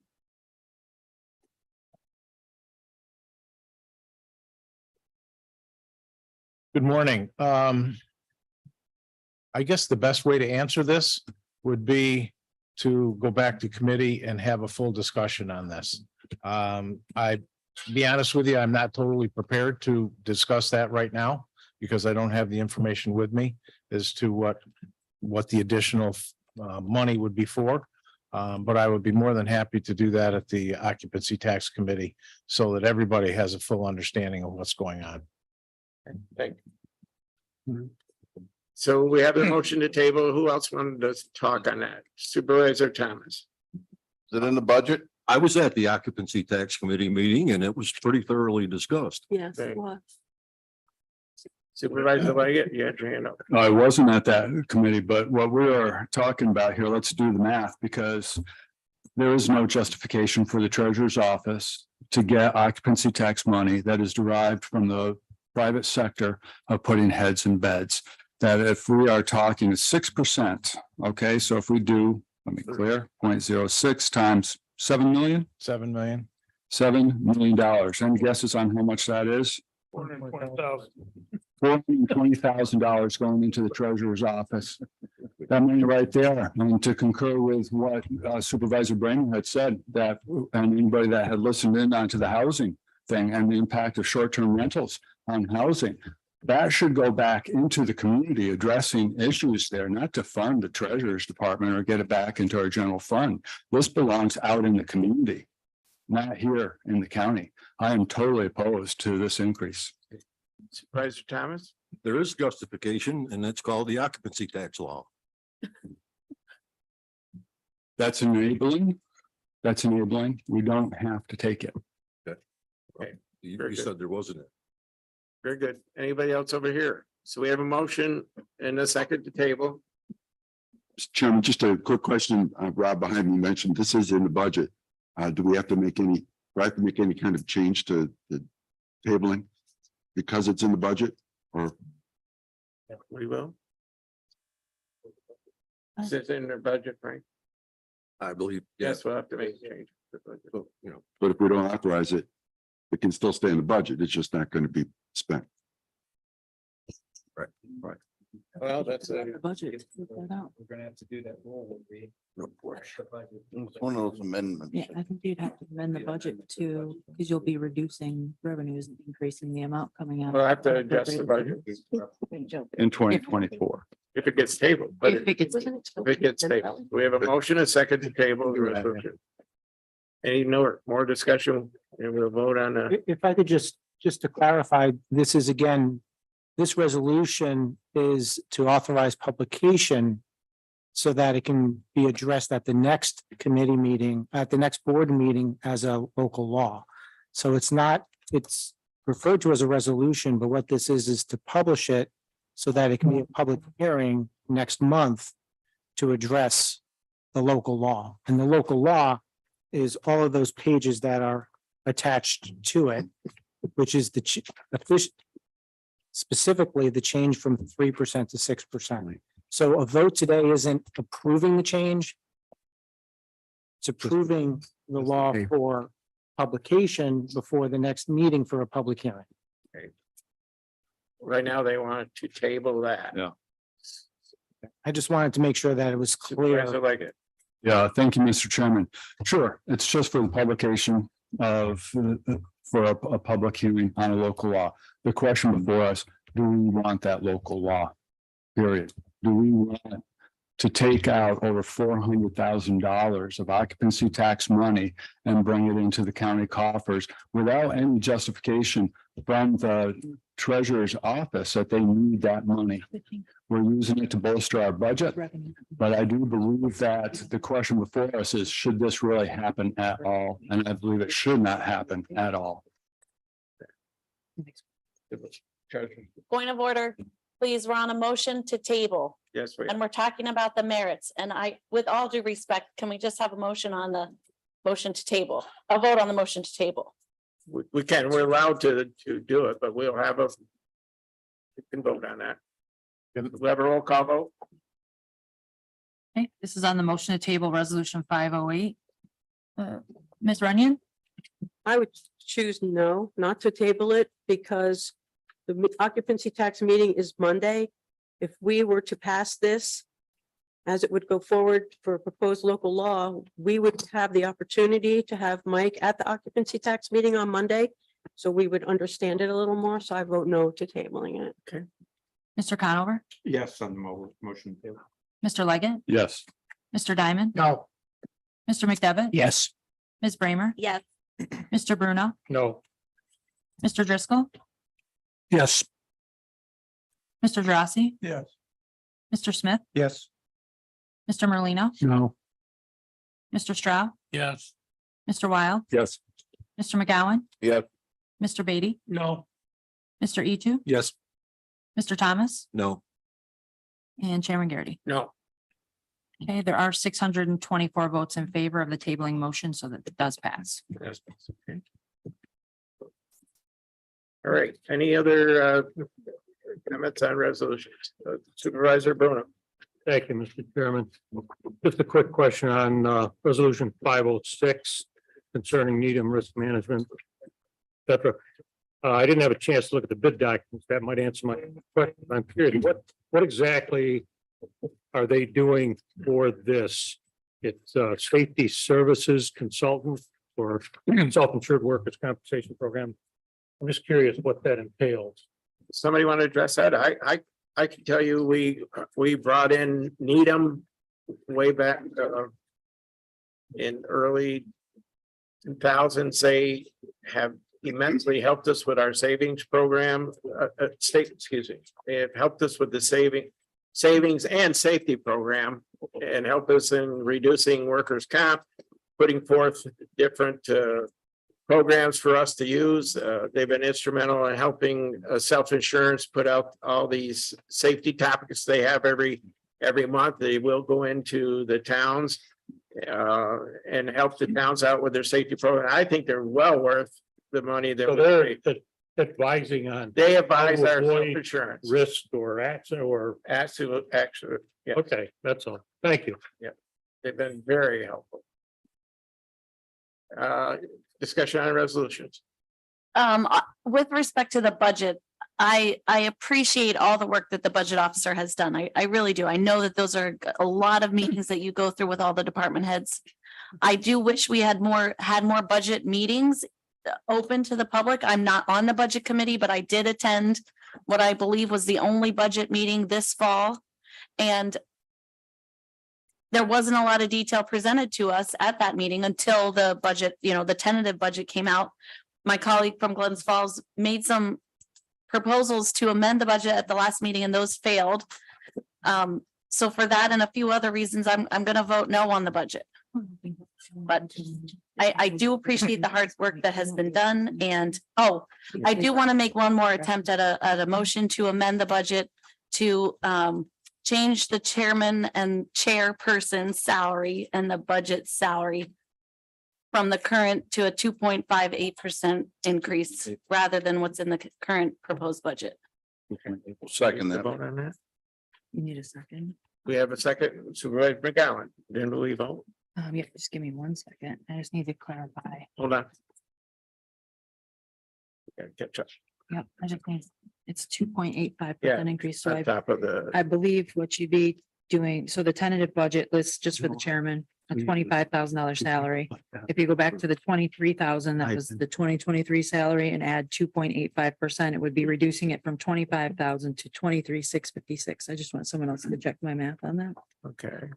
Good morning. I guess the best way to answer this would be to go back to committee and have a full discussion on this. I to be honest with you, I'm not totally prepared to discuss that right now because I don't have the information with me as to what the additional money would be for. But I would be more than happy to do that at the occupancy tax committee so that everybody has a full understanding of what's going on. Thank you. So we have a motion to table. Who else wanted to talk on that? Supervisor Thomas. Is it in the budget? I was at the occupancy tax committee meeting and it was pretty thoroughly discussed. Yes, Okay. it was. Supervisor Leggett, you had your hand up. I wasn't at that committee, but what we are talking about here, let's do the math because there is no justification for the treasurer's office to get occupancy tax money that is derived from the private sector of putting heads in beds. That if we are talking 6%, okay, so if we do, let me clear, 0.06 times 7 million, 7 million. $7 million. Any guesses on how much that is? $420,000 going into the treasurer's office. That money right there, and to concur with what Supervisor Brainerd had said, that, and anybody that had listened in onto the housing thing and the impact of short-term rentals on housing, that should go back into the community addressing issues there, not to fund the treasurer's department or get it back into our general fund. This belongs out in the community, not here in the county. I am totally opposed to this increase. Supervisor Thomas? There is justification and it's called the occupancy tax law. That's enabling. That's enabling. We don't have to take it. You said there wasn't. Very good. Anybody else over here? So we have a motion and a second to table. Mr. Chairman, just a quick question. Rob behind me mentioned this is in the budget. Do we have to make any, do I have to make any kind of change to the tabling? Because it's in the budget or? We will. Is this in their budget, Frank? I believe. Yes, we'll have to make a change. So, you know, But if we don't authorize it, it can still stay in the budget. It's just not going to be spent. Well, that's a. The budget. Take that out. We're gonna have to do that. it's one of those amendments. Yeah, I think you'd have to amend the budget to, because you'll be reducing revenues and increasing the amount coming out. We'll have to adjust the budget In 2024. if it gets tabled, but If it gets, if it gets tabled, we have a motion, a second to table the resolution. Any more discussion and we'll vote on If I could just to clarify, this is again, this resolution is to authorize publication so that it can be addressed at the next committee meeting, at the next board meeting as a local law. So it's not, it's referred to as a resolution, but what this is to publish it so that it can be a public hearing next month to address the local law. And the local law is all of those pages that are attached to it, which is specifically the change from 3% to 6%. So a vote today isn't approving the change. It's approving the law for publication before the next meeting for a public hearing. right now. They want to table that. Yeah. I just wanted to make sure that it was Supervisor clear. Leggett. Yeah, thank you, Mr. Chairman. Sure, it's just for the publication of, for a public hearing on a local law. The question before us, do we want that local law? Period. Do we want to take out over $400,000 of occupancy tax money and bring it into the county coffers without any justification from the treasurer's office that they need that money? We're using it to bolster our budget, but I do believe that the question before us is, should this really happen at all? And I believe it should not happen at all. Point of order, please, we're on a motion to table Yes, we, and we're talking about the merits. And with all due respect, can we just have a motion on the motion to table? A vote on the motion to table. we can, we're allowed to do it, but we'll have a. We can vote on that. We'll have a roll call vote. Okay, this is on the motion to table resolution 508. Ms. Runyon? I would choose no, not to table it because the occupancy tax meeting is Monday. If we were to pass this, as it would go forward for proposed local law, we would have the opportunity to have Mike at the occupancy tax meeting on Monday. So we would understand it a little more. So I vote no to tabling it. Mr. Conover, Yes, on the motion. Mr. Leggett, Yes. Mr. Diamond, No. Mr. McDevitt. Yes. Ms. Bramer, Yes. Mr. Bruno, No. Mr. Driscoll, Yes. Mr. Drossy, Yes. Mr. Smith, Yes. Mr. Merlino, No. Mr. Stroud, Yes. Mr. Wild, Yes. Mr. McGowan. Yep. Mr. Beatty, No. Mr. Etu, Yes. Mr. Thomas, No. and Chairman Garrity. No, Okay, there are 624 votes in favor of the tabling motion, so that it does pass. yes, okay. All right, any other comments on resolutions? Supervisor Bruno? Thank you, Mr. Chairman. Just a quick question on resolution 506 concerning Needham risk management. et cetera. I didn't have a chance to look at the bid documents. That might answer my question. I'm curious, what exactly are they doing for this? It's safety services consultant or self-insured workers compensation program. I'm just curious what that entails. Somebody want to address that? I can tell you, we brought in Needham way back in early 2000s. They have immensely helped us with our savings program, they have helped us with the savings and safety program and help us in reducing workers' comp, putting forth different programs for us to use. They've been instrumental in helping self-insurance put out all these safety topics they have every month. They will go into the towns and help the towns out with their safety program. I think they're well worth the money that So we they're advising on they advise how to our avoid self-insurance. risk or accident or, Absolute, yeah, okay, that's all. Thank you. they've been very helpful. Discussion on resolutions. With respect to the budget, I appreciate all the work that the budget officer has done. I really do. I know that those are a lot of meetings that you go through with all the department heads. I do wish we had more budget meetings open to the public. I'm not on the budget committee, but I did attend what I believe was the only budget meeting this fall. And there wasn't a lot of detail presented to us at that meeting until the budget, the tentative budget came out. My colleague from Glens Falls made some proposals to amend the budget at the last meeting and those failed. So for that and a few other reasons, I'm going to vote no on the budget. But I do appreciate the hard work that has been done. And, I do want to make one more attempt at a motion to amend the budget to change the chairman and chairperson's salary and the budget salary from the current to a 2.58% increase rather than what's in the current proposed budget. Second that. Vote on that. You need a second. We have a second, Supervisor McGowan. Then we vote. Yeah, just give me 1 second. I just need to clarify. Hold on. Okay, catch up. Yep, I just need, it's 2.85% Yeah, increase. So on top of the, I believe what you'd be doing, so the tentative budget list, just for the chairman, a $25,000 salary. If you go back to the 23,000, that was the 2023 salary and add 2.85%, it would be reducing it from 25,000 to 23,656. I just want someone else to check my math on that. okay.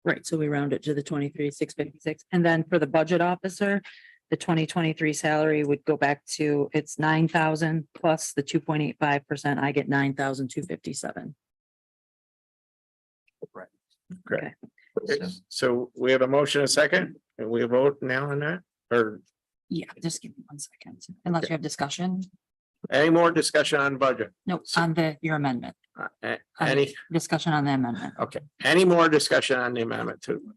Right, so we round it to the 23,656. And then for the budget officer, the 2023 salary would go back to, it's 9,000 plus the 2.85%. I get 9,257. Great. So we have a motion, a second, and we vote now on that, or Yeah, just give me 1 second, unless you have discussion. any more discussion on budget? No, on your amendment, Any, discussion on the amendment. okay, any more discussion on the amendment too?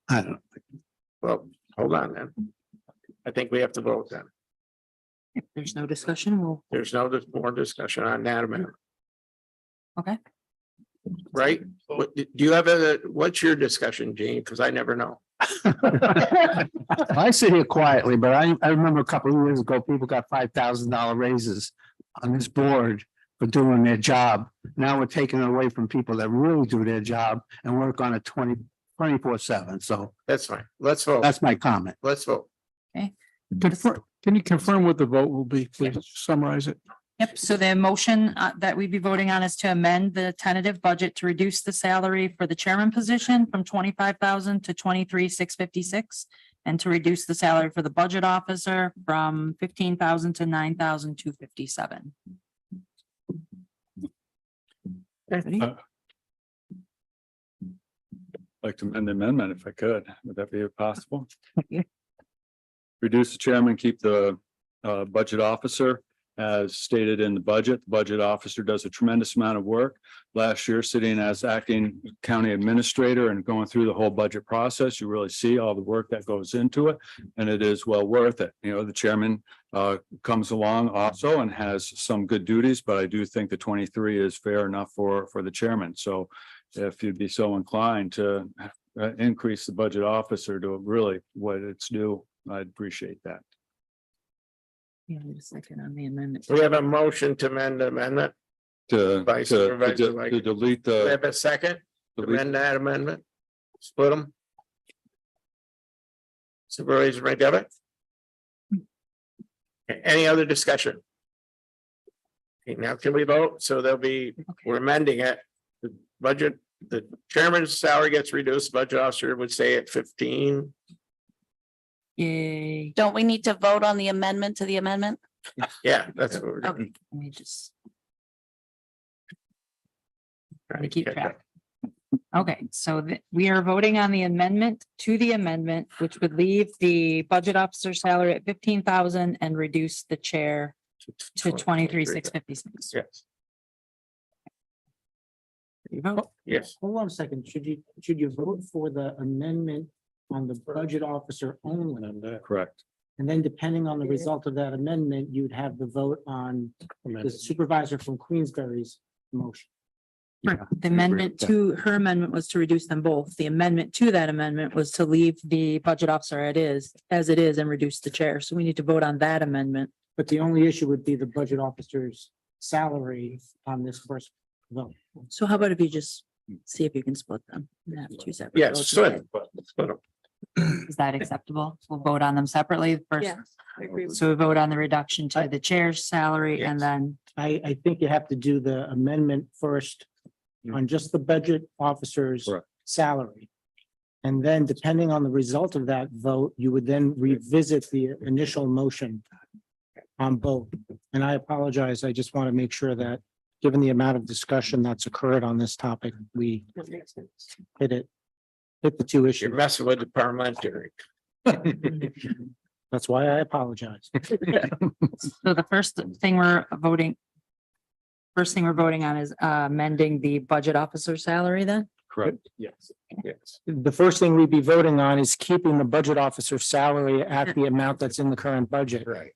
I don't. Well, hold on then. I think we have to vote then. If there's no discussion, we'll, There's no more discussion on that amendment, okay. right? Do you have what's your discussion, Gene? Because I never know. I sit here quietly, but I remember a couple of years ago, people got $5,000 raises on this board for doing their job. Now we're taking it away from people that really do their job and work on it 24/7. So That's fine. Let's vote. that's my comment. Let's vote. Can you confirm what the vote will be? Please summarize it. Yep, so the motion that we'd be voting on is to amend the tentative budget to reduce the salary for the chairman position from 25,000 to 23,656. And to reduce the salary for the budget officer from 15,000 to 9,257. Like to amend the amendment if I could. Would that be possible? Reduce the chairman, keep the budget officer as stated in the budget. The budget officer does a tremendous amount of work. Last year, sitting as acting county administrator and going through the whole budget process, you really see all the work that goes into it, and it is well worth it. You know, the chairman comes along also and has some good duties, but I do think the 23 is fair enough for the chairman. So if you'd be so inclined to increase the budget officer to really what it's due, I'd appreciate that. Yeah, wait a second on the amendment. We have a motion to amend the amendment. To By Supervisor to Leggett. delete We the. have a second to delete- amend that amendment. Split them. Supervisor McDevitt. Any other discussion? Okay, now can we vote? So there'll be, we're amending it. The budget, the chairman's salary gets reduced, budget officer would stay at 15. Yay. Don't we need to vote on the amendment to the amendment? Yeah, that's what we're Okay, doing. let me just try to keep track. Okay, so we are voting on the amendment to the amendment, which would leave the budget officer salary at 15,000 and reduce the chair to 23,656. Yes, You vote. yes. Hold on a second. Should you vote for the amendment on the budget officer only? Correct. And then depending on the result of that amendment, you'd have the vote on the supervisor from Queensberry's motion. The amendment to her amendment was to reduce them both. The amendment to that amendment was to leave the budget officer as it is and reduce the chair. So we need to vote on that amendment. But the only issue would be the budget officer's salary on this first vote. So how about if you just see if you can split them? and have two separate Yes, votes? split them. Is that acceptable? We'll vote on them separately first. Yeah, I agree with So we vote on the reduction to the chair's salary and Yes. then, I think you have to do the amendment first on just the budget officer's Correct. salary. And then depending on the result of that vote, you would then revisit the initial motion on both. And I apologize. I just want to make sure that, given the amount of discussion that's occurred on this topic, we that makes sense. hit the two You're issues. messing with the parliamentary. That's why I apologize. so the first thing we're voting on is amending the budget officer salary then? Correct. Yes, yes. The first thing we'd be voting on is keeping the budget officer's salary at the amount that's in the current budget, Right.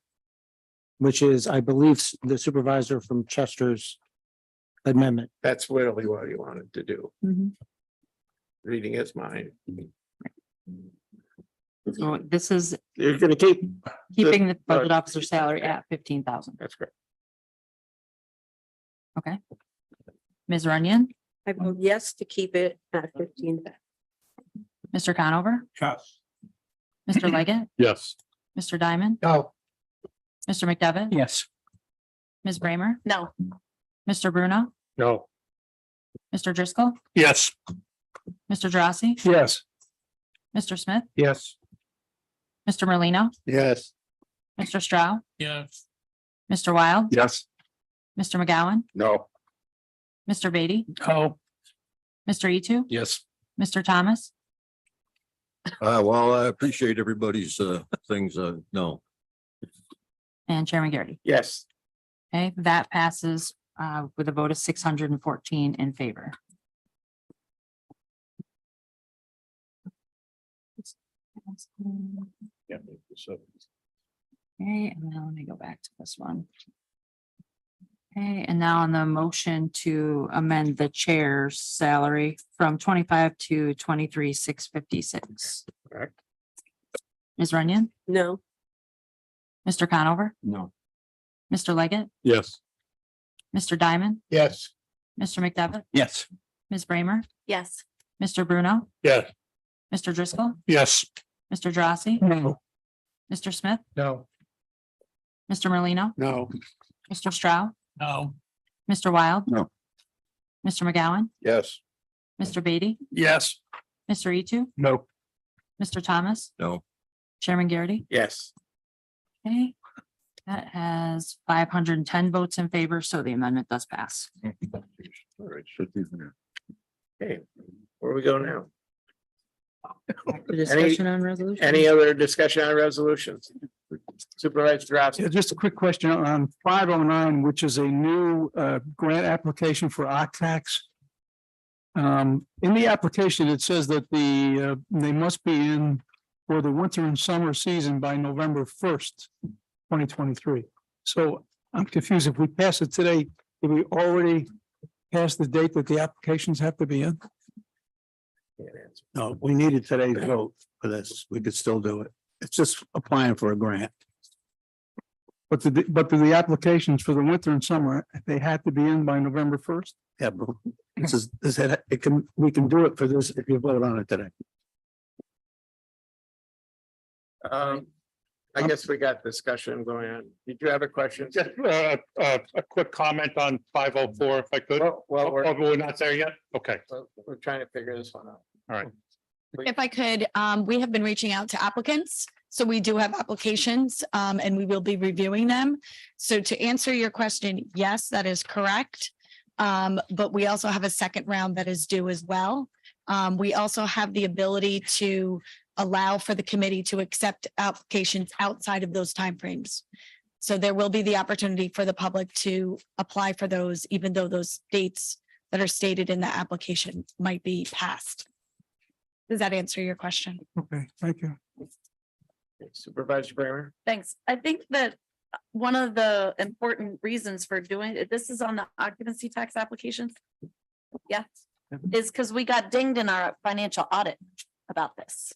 which is, I believe, the supervisor from Chester's amendment. That's really what he wanted to do, Mhm. reading his mind. So this is You're gonna keep, keeping the budget officer salary at 15,000. that's great. Ms. Runyon, I vote yes to keep it at 15. Mr. Conover, Yes. Mr. Leggett, Yes. Mr. Diamond, No. Mr. McDevitt, Yes. Ms. Bramer, No. Mr. Bruno, No. Mr. Driscoll, Yes. Mr. Drossy, Yes. Mr. Smith, Yes. Mr. Merlino, Yes. Mr. Stroud, Yes. Mr. Wild, Yes. Mr. McGowan, No. Mr. Beatty, Oh. Mr. Etu, Yes. Mr. Thomas, Well, I appreciate everybody's things, no. and Chairman Garrity. Yes. Okay, that passes with a vote of 614 in favor. Yeah. So Okay, and now let me go back to this one. Okay, and now on the motion to amend the chair's salary from 25 to 23,656. Correct. Ms. Runyon, No, Mr. Conover, No. Mr. Leggett, Yes. Mr. Diamond, Yes. Mr. McDevitt, Yes. Ms. Bramer, Yes. Mr. Bruno, Yes. Mr. Driscoll, Yes. Mr. Drossy, No. Mr. Smith, No. Mr. Merlino, No. Mr. Stroud, No. Mr. Wild. No. Mr. McGowan, Yes. Mr. Beatty, Yes. Mr. Etu, No. Mr. Thomas. No. Chairman Garrity. Yes. Okay. That has 510 votes in favor, so the amendment does pass. All right. Okay, where we go now? Discussion on resolution. Any other discussion on resolutions? Supervisor Drossy. Yeah, just a quick question on 509, which is a new grant application for OCTAX. In the application, it says that they must be in for the winter and summer season by November 1st, 2023. So I'm confused. If we pass it today, did we already pass the date that the applications have to be in? No, we needed today's vote for this. We could still do it. It's just applying for a grant. But the applications for the winter and summer, they had to be in by November 1st? Yeah, but we can do it for this if you vote on it today. I guess we got discussion going on. Did you have a question? Just a quick comment on 504, if I could. Well, We're not there yet? Okay, we're trying to figure this one out. all right. If I could, we have been reaching out to applicants. So we do have applications, and we will be reviewing them. So to answer your question, yes, that is correct. But we also have a second round that is due as well. We also have the ability to allow for the committee to accept applications outside of those timeframes. So there will be the opportunity for the public to apply for those, even though those dates that are stated in the application might be passed. Does that answer your question? Okay, thank you. Supervisor Bramer. Thanks. I think that one of the important reasons for doing it, this is on the occupancy tax applications. Yes, is because we got dinged in our financial audit about this.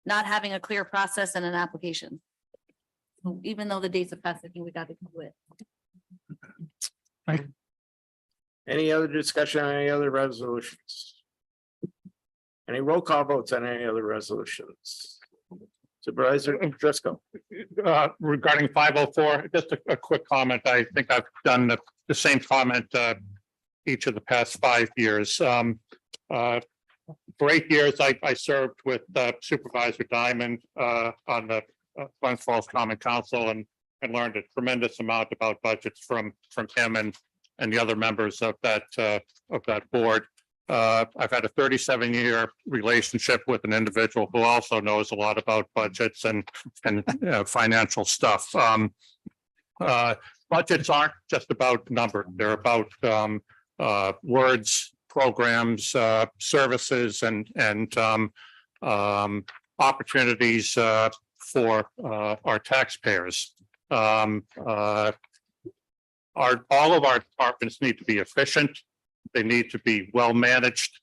Not having a clear process and an application. Even though the dates have passed, I think we got to do it. Any other discussion on any other resolutions? Any roll call votes on any other resolutions? Supervisor Driscoll. Regarding 504, just a quick comment. I think I've done the same comment each of the past 5 years. For 8 years, I served with Supervisor Diamond on the Glens Falls Common Council and learned a tremendous amount about budgets from him and the other members of that board. I've had a 37-year relationship with an individual who also knows a lot about budgets and financial stuff. Budgets aren't just about numbers; they're about words, programs, services, and opportunities for our taxpayers. All of our departments need to be efficient. They need to be well managed.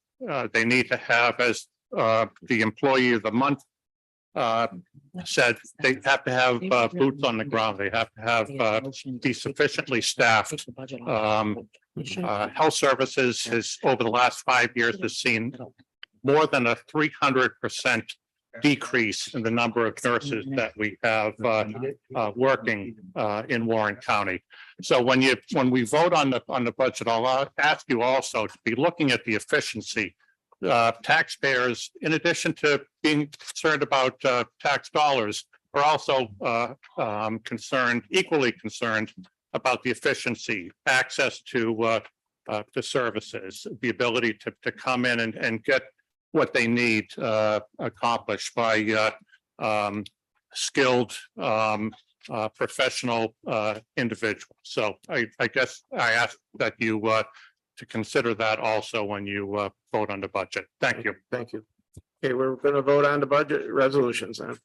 They need to have, as the employee of the month said, they have to have boots on the ground. They have to have be sufficiently staffed. Health services has, over the last 5 years, has seen more than a 300% decrease in the number of nurses that we have working in Warren County. So when we vote on the budget, I'll ask you also to be looking at the efficiency. Taxpayers, in addition to being concerned about tax dollars, are also equally concerned about the efficiency, access to services, the ability to come in and get what they need accomplished by skilled professional individuals. So I guess I ask that you to consider that also when you vote on the budget. Thank you. Thank you. Okay, we're going to vote on the budget resolutions then.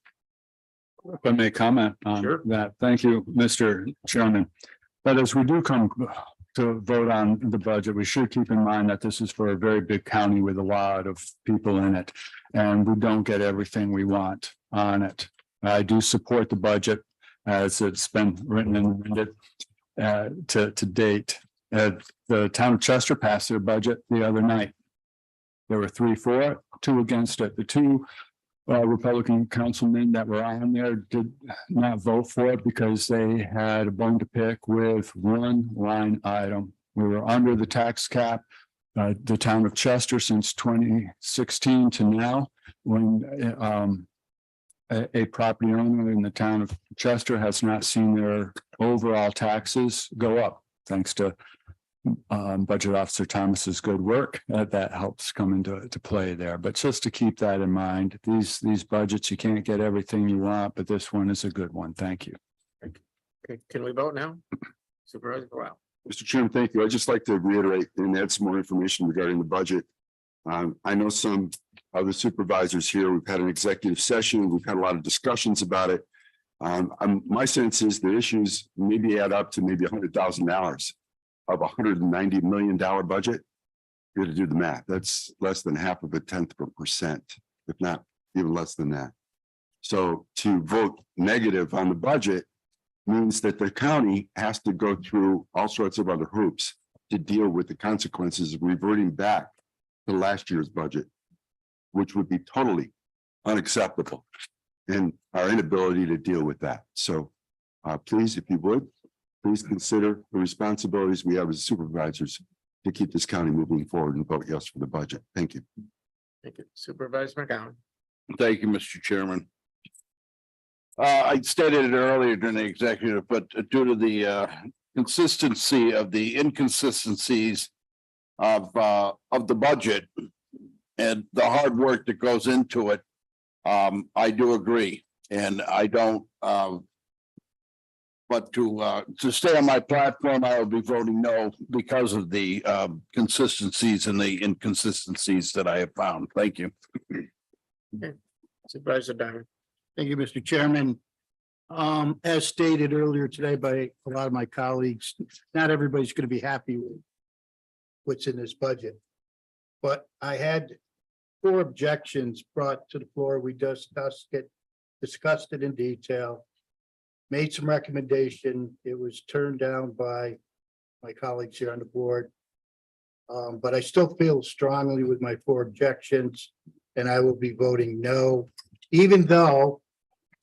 If I may comment on Sure. that. Thank you, Mr. Chairman. But as we do come to vote on the budget, we should keep in mind that this is for a very big county with a lot of people in it. And we don't get everything we want on it. I do support the budget as it's been written and amended to date. The town of Chester passed their budget the other night. There were 3 for it, 2 against it. The 2 Republican councilmen that were on there did not vote for it because they had a bone to pick with one line item. We were under the tax cap. The town of Chester since 2016 to now, when a property owner in the town of Chester has not seen their overall taxes go up, thanks to Budget Officer Thomas's good work. That helps come into play there. But just to keep that in mind, these budgets, you can't get everything you want, but this one is a good one. Thank you. Okay, can we vote now? Supervisor Wow. Mr. Chairman, thank you. I'd just like to reiterate and add some more information regarding the budget. I know some other supervisors here, we've had an executive session, we've had a lot of discussions about it. My sense is the issues maybe add up to maybe $100,000 of $190 million budget. You have to do the math. That's less than 0.5%, if not even less than that. So to vote negative on the budget means that the county has to go through all sorts of other hoops to deal with the consequences of reverting back to last year's budget, which would be totally unacceptable and our inability to deal with that. So please, if you would, please consider the responsibilities we have as supervisors to keep this county moving forward and vote yes for the budget. Thank you. Thank you. Supervisor McGowan. Thank you, Mr. Chairman. I stated it earlier during the executive, but due to the consistency of the inconsistencies of the budget and the hard work that goes into it, I do agree, and I don't. But to stay on my platform, I will be voting no because of the consistencies and the inconsistencies that I have found. Thank you. Supervisor Diamond. Thank you, Mr. Chairman. As stated earlier today by a lot of my colleagues, not everybody's going to be happy with what's in this budget. But I had 4 objections brought to the floor. We discussed it in detail, made some recommendation. It was turned down by my colleagues here on the board. But I still feel strongly with my 4 objections, and I will be voting no, even though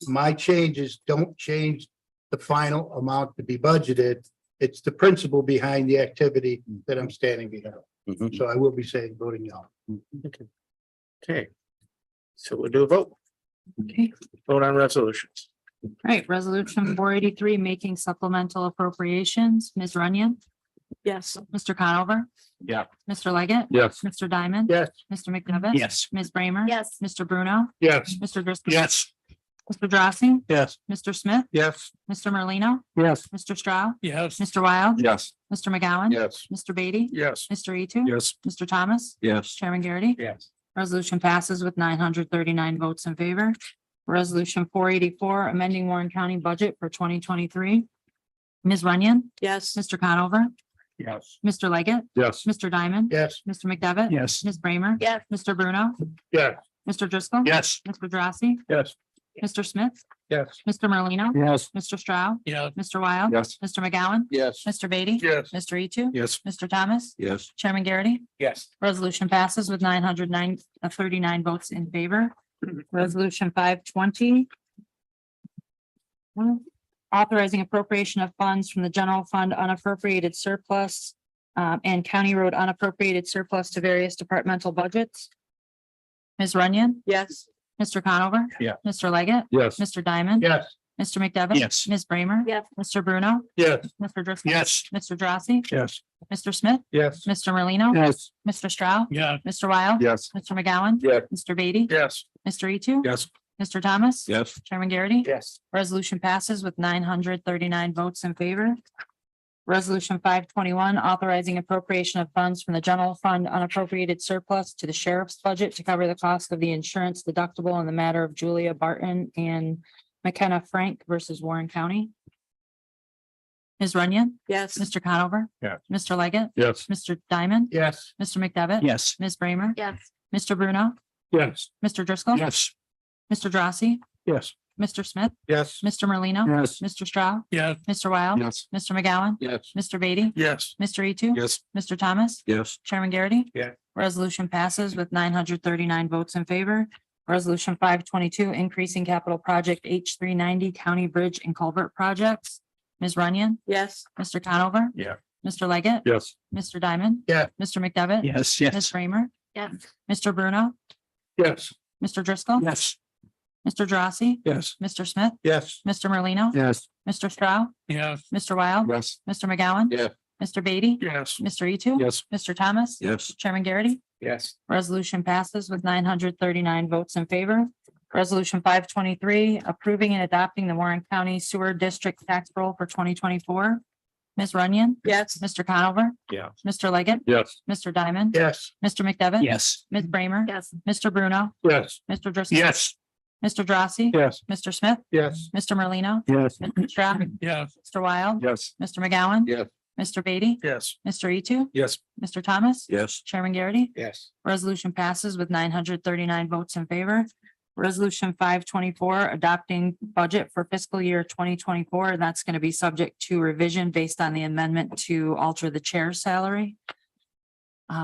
my changes don't change the final amount to be budgeted. It's the principle behind the activity that I'm standing behind. So I will be saying voting no. Okay. So we'll do a vote. Okay. Vote on resolutions. All right, resolution 483, making supplemental appropriations. Ms. Runyon, Yes. Mr. Conover. Yeah. Mr. Leggett. Yes. Mr. Diamond. Yes. Mr. McNivet. Yes. Ms. Bramer. Yes. Mr. Bruno. Yes. Mr. Driscoll. Yes. Mr. Drossy. Yes. Mr. Smith. Yes. Mr. Merlino. Yes. Mr. Stroud. Yes. Mr. Wild. Yes. Mr. McGowan. Yes. Mr. Beatty. Yes. Mr. Etu. Yes. Mr. Thomas. Yes. Chairman Garrity. Yes. Resolution passes with 939 votes in favor. Resolution 484, amending Warren County budget for 2023. Ms. Runyon. Yes. Mr. Conover. Yes. Mr. Leggett. Yes. Mr. Diamond. Yes. Mr. McDevitt. Yes. Ms. Bramer. Yes. Mr. Bruno. Yes. Mr. Driscoll. Yes. Mr. Drossy. Yes. Mr. Smith. Yes. Mr. Merlino. Yes. Mr. Stroud. Yes. Mr. Wild. Yes. Mr. McGowan. Yes. Mr. Beatty. Yes. Mr. Etu. Yes. Mr. Thomas. Yes. Chairman Garrity. Yes. Resolution passes with 939 votes in favor. Resolution 520. Authorizing appropriation of funds from the general fund unappropriated surplus and county road unappropriated surplus to various departmental budgets. Ms. Runyon. Yes. Mr. Conover. Yeah. Mr. Leggett. Yes. Mr. Diamond. Yes. Mr. McDevitt. Yes. Ms. Bramer. Yes. Mr. Bruno. Yes. Mr. Driscoll. Yes. Mr. Drossy. Yes. Mr. Smith. Yes. Mr. Merlino. Yes. Mr. Stroud. Yeah. Mr. Wild. Yes. Mr. McGowan. Yes. Mr. Beatty. Yes. Mr. Etu. Yes. Mr. Thomas. Yes. Chairman Garrity. Yes. Resolution passes with 939 votes in favor. Resolution 521, authorizing appropriation of funds from the general fund unappropriated surplus to the sheriff's budget to cover the cost of the insurance deductible in the matter of Julia Barton and McKenna Frank versus Warren County. Ms. Runyon, Yes. Mr. Conover. Yes. Mr. Leggett, Yes. Mr. Diamond, Yes. Mr. McDevitt. Yes. Ms. Bramer, Yes. Mr. Bruno, Yes. Mr. Driscoll. Yes. Mr. Drossy, Yes. Mr. Smith, Yes. Mr. Merlino. Yes. Mr. Stroud, Yes. Mr. Wild. Yes. Mr. McGowan, Yes. Mr. Beatty, Yes. Mr. Etu. Yes. Mr. Thomas, Yes. Chairman Garrity. Yeah. Resolution passes with 939 votes in favor. Resolution 522, increasing capital project H 390 County Bridge and Culvert Projects. Ms. Runyon, Yes. Mr. Conover. Yeah. Mr. Leggett. Yes. Mr. Diamond. Yeah. Mr. McDevitt. Yes, Ms. yes. Bramer, Yes. Mr. Bruno, Yes. Mr. Driscoll. Yes. Mr. Drossy, Yes. Mr. Smith, Yes. Mr. Merlino. Yes. Mr. Stroud, Yes. Mr. Wild. Yes. Mr. McGowan. Yeah. Mr. Beatty. Yes. Mr. Etu. Yes. Mr. Thomas. Yes. Chairman Garrity. Yes. Resolution passes with 939 votes in favor. Resolution 523, approving and adopting the Warren County Sewer District Tax Roll for 2024. Ms. Runyon. Yes. Mr. Conover. Yeah. Mr. Leggett. Yes. Mr. Diamond. Yes. Mr. McDevitt. Yes. Ms. Bramer. Yes. Mr. Bruno. Yes. Mr. Driscoll. Yes. Mr. Drossy. Yes. Mr. Smith. Yes. Mr. Merlino. Yes. Mr. Stroud. Yes. Mr. Wild. Yes. Mr. McGowan. Yes. Mr. Beatty. Yes. Mr. Etu. Yes. Mr. Thomas. Yes. Chairman Garrity. Yes. Resolution passes with 939 votes in favor. Resolution 524, adopting budget for fiscal year 2024. That's going to be subject to revision based on the amendment to alter the chair's salary.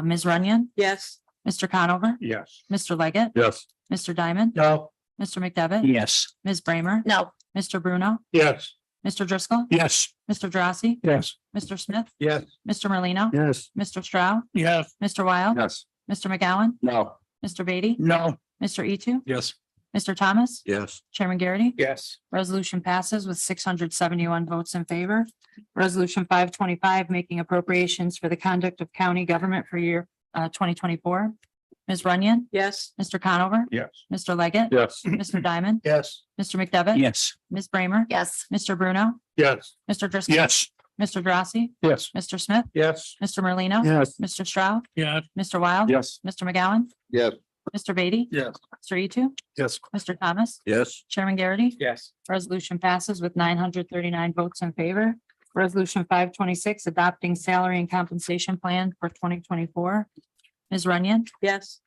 Ms. Runyon, Yes. Mr. Conover, Yes. Mr. Leggett, Yes. Mr. Diamond, No. Mr. McDevitt. Yes. Ms. Bramer, No. Mr. Bruno, Yes. Mr. Driscoll, Yes. Mr. Drossy, Yes. Mr. Smith, Yes. Mr. Merlino, Yes. Mr. Stroud, Yes. Mr. Wild, Yes. Mr. McGowan, No. Mr. Beatty, No. Mr. Etu, Yes. Mr. Thomas, Yes. Chairman Garrity. Yes. Resolution passes with 671 votes in favor. Resolution 525, making appropriations for the conduct of county government for year 2024. Ms. Runyon, Yes. Mr. Conover, Yes. Mr. Leggett, Yes. Mr. Diamond, Yes. Mr. McDevitt. Yes. Ms. Bramer, Yes. Mr. Bruno, Yes. Mr. Driscoll. Yes. Mr. Drossy, Yes. Mr. Smith, Yes. Mr. Merlino. Yes. Mr. Stroud, Yes. Mr. Wild. Yes. Mr. McGowan, Yes. Mr. Beatty. Yes. Mr. Etu, Yes. Mr. Thomas, Yes. Chairman Garrity. Yes. Resolution passes with 939 votes in favor. Resolution 526, adopting salary and compensation plan for 2024. Ms. Runyon, Yes.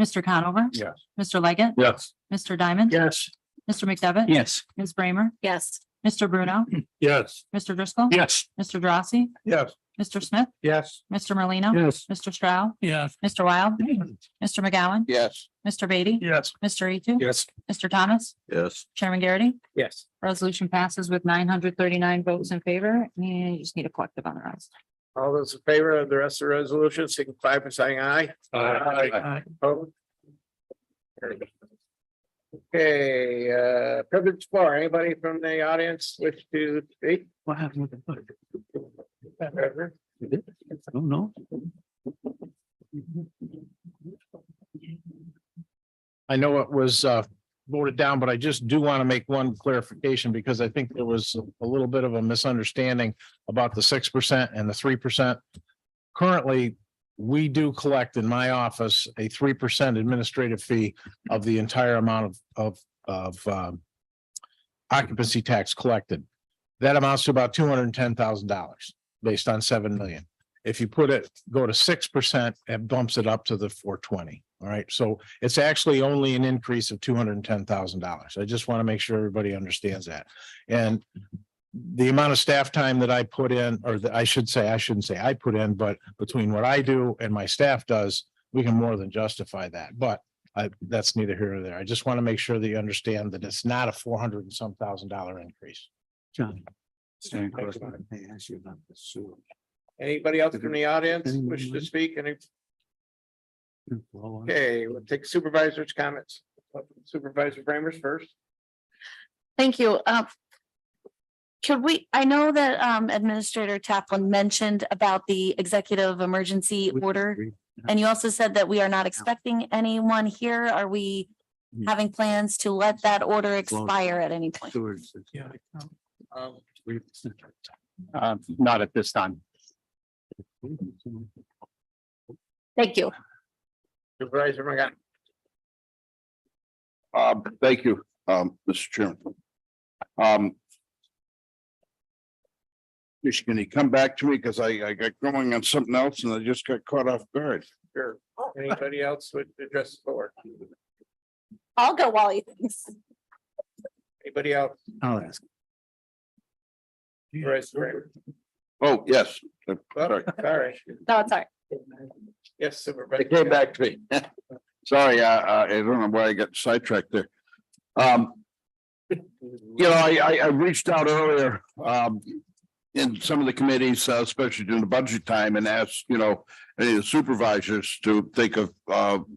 Mr. Conover. Yes. Mr. Leggett, Yes. Mr. Diamond. Yes. Mr. McDevitt. Yes. Ms. Bramer, Yes. Mr. Bruno, Yes. Mr. Driscoll. Yes. Mr. Drossy, Yes. Mr. Smith, Yes. Mr. Merlino. Yes. Mr. Stroud, Yes. Mr. Wild, Mr. McGowan, Yes. Mr. Beatty. Yes. Mr. Etu. Yes. Mr. Thomas, Yes. Chairman Garrity. Yes. Resolution passes with 939 votes in favor. And you just need a collective on the rest. All those in favor of the rest of the resolution, signify by saying aye. Aye. Opposed? Okay, privilege floor. Anybody from the audience wish to speak? What happened with the book? Trevor? Oh, no. I know it was voted down, but I just do want to make one clarification because I think there was a little bit of a misunderstanding about the 6% and the 3%. Currently, we do collect in my office a 3% administrative fee of the entire amount of occupancy tax collected. That amounts to about $210,000 based on 7 million. If you go to 6%, it bumps it up to the 420. All right, so it's actually only an increase of $210,000. I just want to make sure everybody understands that. And the amount of staff time that I put in, or I shouldn't say I put in, but between what I do and my staff does, we can more than justify that. But that's neither here nor there. I just want to make sure that you understand that it's not a $400 and some thousand increase. John. Staying close. Anybody else from the audience wish to speak? Okay, we'll take supervisors' comments. Supervisor Framers first. Thank you. Could we, I know that Administrator Taplin mentioned about the executive emergency order. And you also said that we are not expecting anyone here. Are we having plans to let that order expire at any point? Not at this time. Thank you. Supervisor McGowan. Thank you, Mr. Chairman. Just can you come back to me? Because I got going on something else and I just got caught off guard. Sure. Anybody else would address the board? I'll go while he thinks. Anybody else? I'll ask. Vice Chair? Oh, yes. Oh, sorry. No, it's all right. Yes, Supervisor. It came back to me. Sorry, I don't know why I got sidetracked there. I reached out earlier, in some of the committees, especially during the budget time, and asked, any of the supervisors to think of,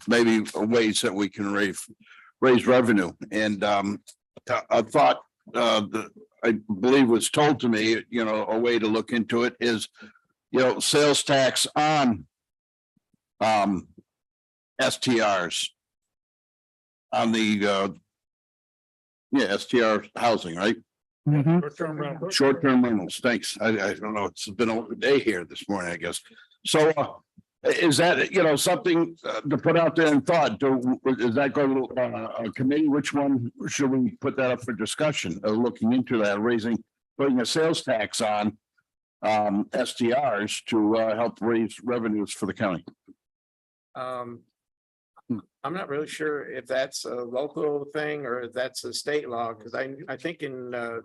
maybe ways that we can raise revenue. And, I thought, I believe was told to me, a way to look into it is, sales tax on STRs on the STR housing, right? Short-term rental. Short-term rentals, thanks. I don't know, it's been a day here this morning, I guess. So is that, something to put out there in thought? Is that going to a committee? Which one should we put that up for discussion? Looking into that, putting a sales tax on STRs to help raise revenues for the county. I'm not really sure if that's a local thing or if that's a state law, because I think in the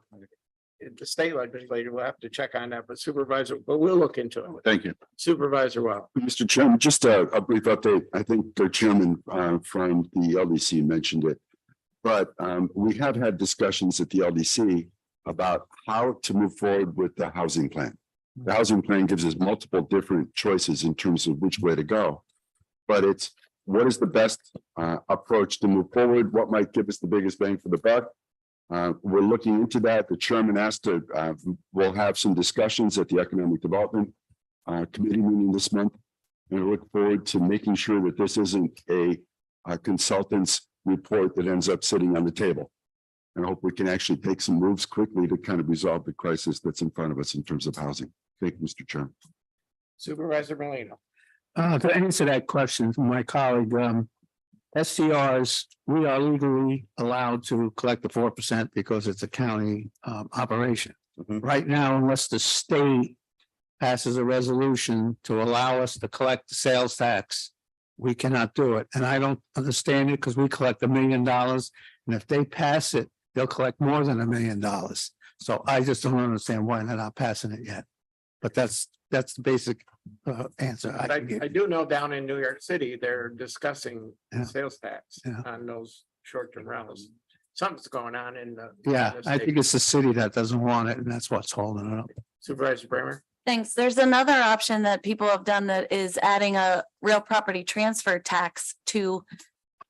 state legislature, we'll have to check on that, but we'll look into it. Thank you. Supervisor Well. Mr. Chairman, just a brief update. I think the chairman from the LDC mentioned it. But we have had discussions at the LDC about how to move forward with the housing plan. The housing plan gives us multiple different choices in terms of which way to go. But it's what is the best approach to move forward? What might give us the biggest bang for the buck? We're looking into that. The chairman asked to, we'll have some discussions at the Economic Development Committee meeting this month. And I look forward to making sure that this isn't a consultant's report that ends up sitting on the table. And I hope we can actually take some moves quickly to kind of resolve the crisis that's in front of us in terms of housing. Thank you, Mr. Chairman. Supervisor Molino. To answer that question from my colleague, SCRs, we are legally allowed to collect the 4% because it's a county operation. Right now, unless the state passes a resolution to allow us to collect the sales tax, we cannot do it. And I don't understand it because we collect $1 million. And if they pass it, they'll collect more than $1 million. So I just don't understand why they're not passing it yet. But that's the basic answer. I do know down in New York City, they're discussing Yeah. sales tax Yeah. on those short-term rentals. Something's going on in the. Yeah, in the I state. think it's the city that doesn't want it and that's what's holding it up. Supervisor Bremer. Thanks. There's another option that people have done that is adding a real property transfer tax to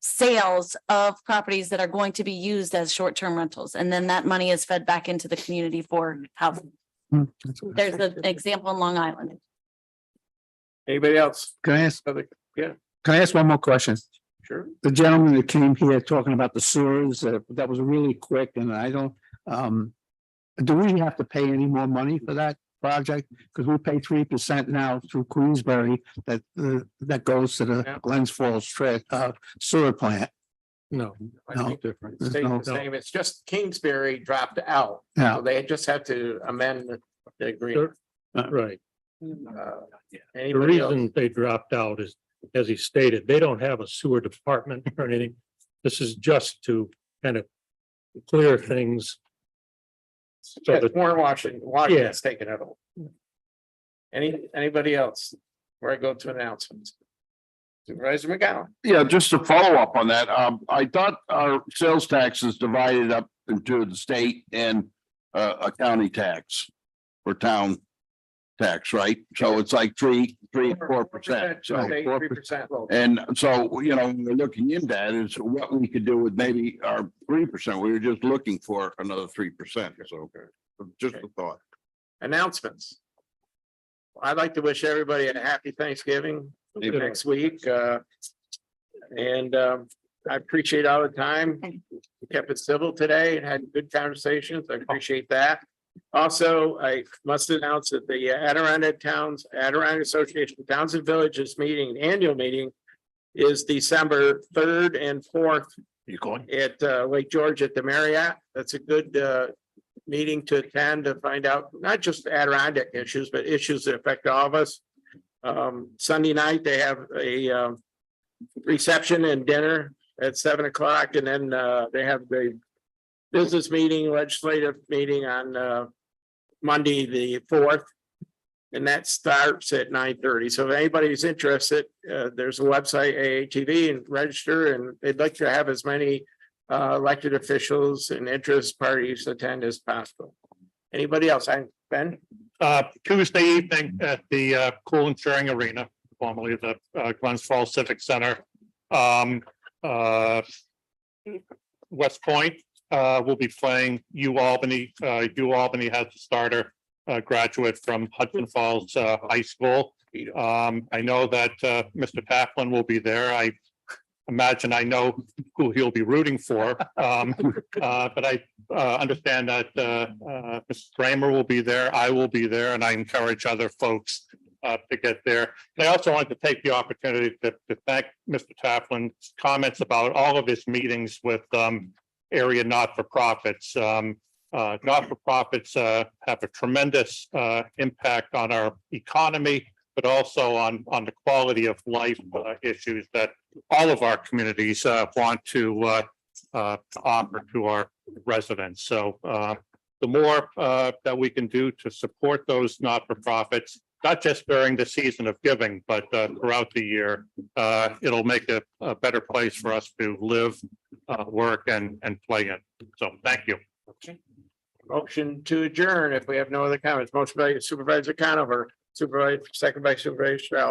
sales of properties that are going to be used as short-term rentals. And then that money is fed back into the community for housing. There's an example in Long Island. Anybody else? Can I ask, Yeah, can I ask one more question? sure. The gentleman that came here talking about the sewers, that was really quick and I don't, do we have to pay any more money for that project? Because we pay 3% now through Queensbury that goes to Yeah. the Glens Falls sewer plant. No, I No. think different. There's Stay no- the same. It's just Kingsbury dropped out. Yeah. So they just have to amend the agreement. Right. Uh, The Anybody else? reason they dropped out is, as he stated, they don't have a sewer department or anything. This is just to kind of clear things. So Yeah, that, Warren Washington's taking it over. Anybody else? Before I go to announcements. Supervisor McGowan. Yeah, just to follow up on that, I thought our sales tax is divided up into the state and a county tax or town tax, right? So it's like 3%, 4%. So 3% local. and so, we're looking into that is what we could do with maybe our 3%. We were just looking for another 3%. So just a thought. Announcements. I'd like to wish everybody a happy Thanksgiving next week. And I appreciate all the time. We kept it civil today and had good conversations. I appreciate that. Also, I must announce that the Adirondack Association of Towns and Villages annual meeting is December 3rd and 4th You going? at Lake George at the Marriott. That's a good meeting to attend to find out not just Adirondack issues, but issues that affect all of us. Sunday night, they have a reception and dinner at 7 o'clock, and then they have the business meeting, legislative meeting on Monday, the 4th. And that starts at 9:30. So if anybody's interested, there's a website, AATV, and register, and they'd like to have as many elected officials and interest parties attend as possible. Anybody else? Ben? Tuesday evening at the Cool and Sharing Arena, formerly the Glens Falls Civic Center. West Point will be playing U Albany. U Albany has a starter graduate from Hudson Falls High School. I know that Mr. Taplin will be there. I imagine I know who he'll be rooting for. But I understand that Mrs. Kramer will be there. I will be there, and I encourage other folks to get there. And I also want to take the opportunity to thank Mr. Taflin's comments about all of his meetings with area not-for-profits. Not-for-profits have a tremendous impact on our economy, but also on the quality of life issues that all of our communities want to offer to our residents. So the more that we can do to support those not-for-profits, not just during the season of giving, but throughout the year, it'll make a better place for us to live, work, and play in. So thank you. Motion to adjourn if we have no other comments. Motion by Supervisor Conover, second by Supervisor Stroud.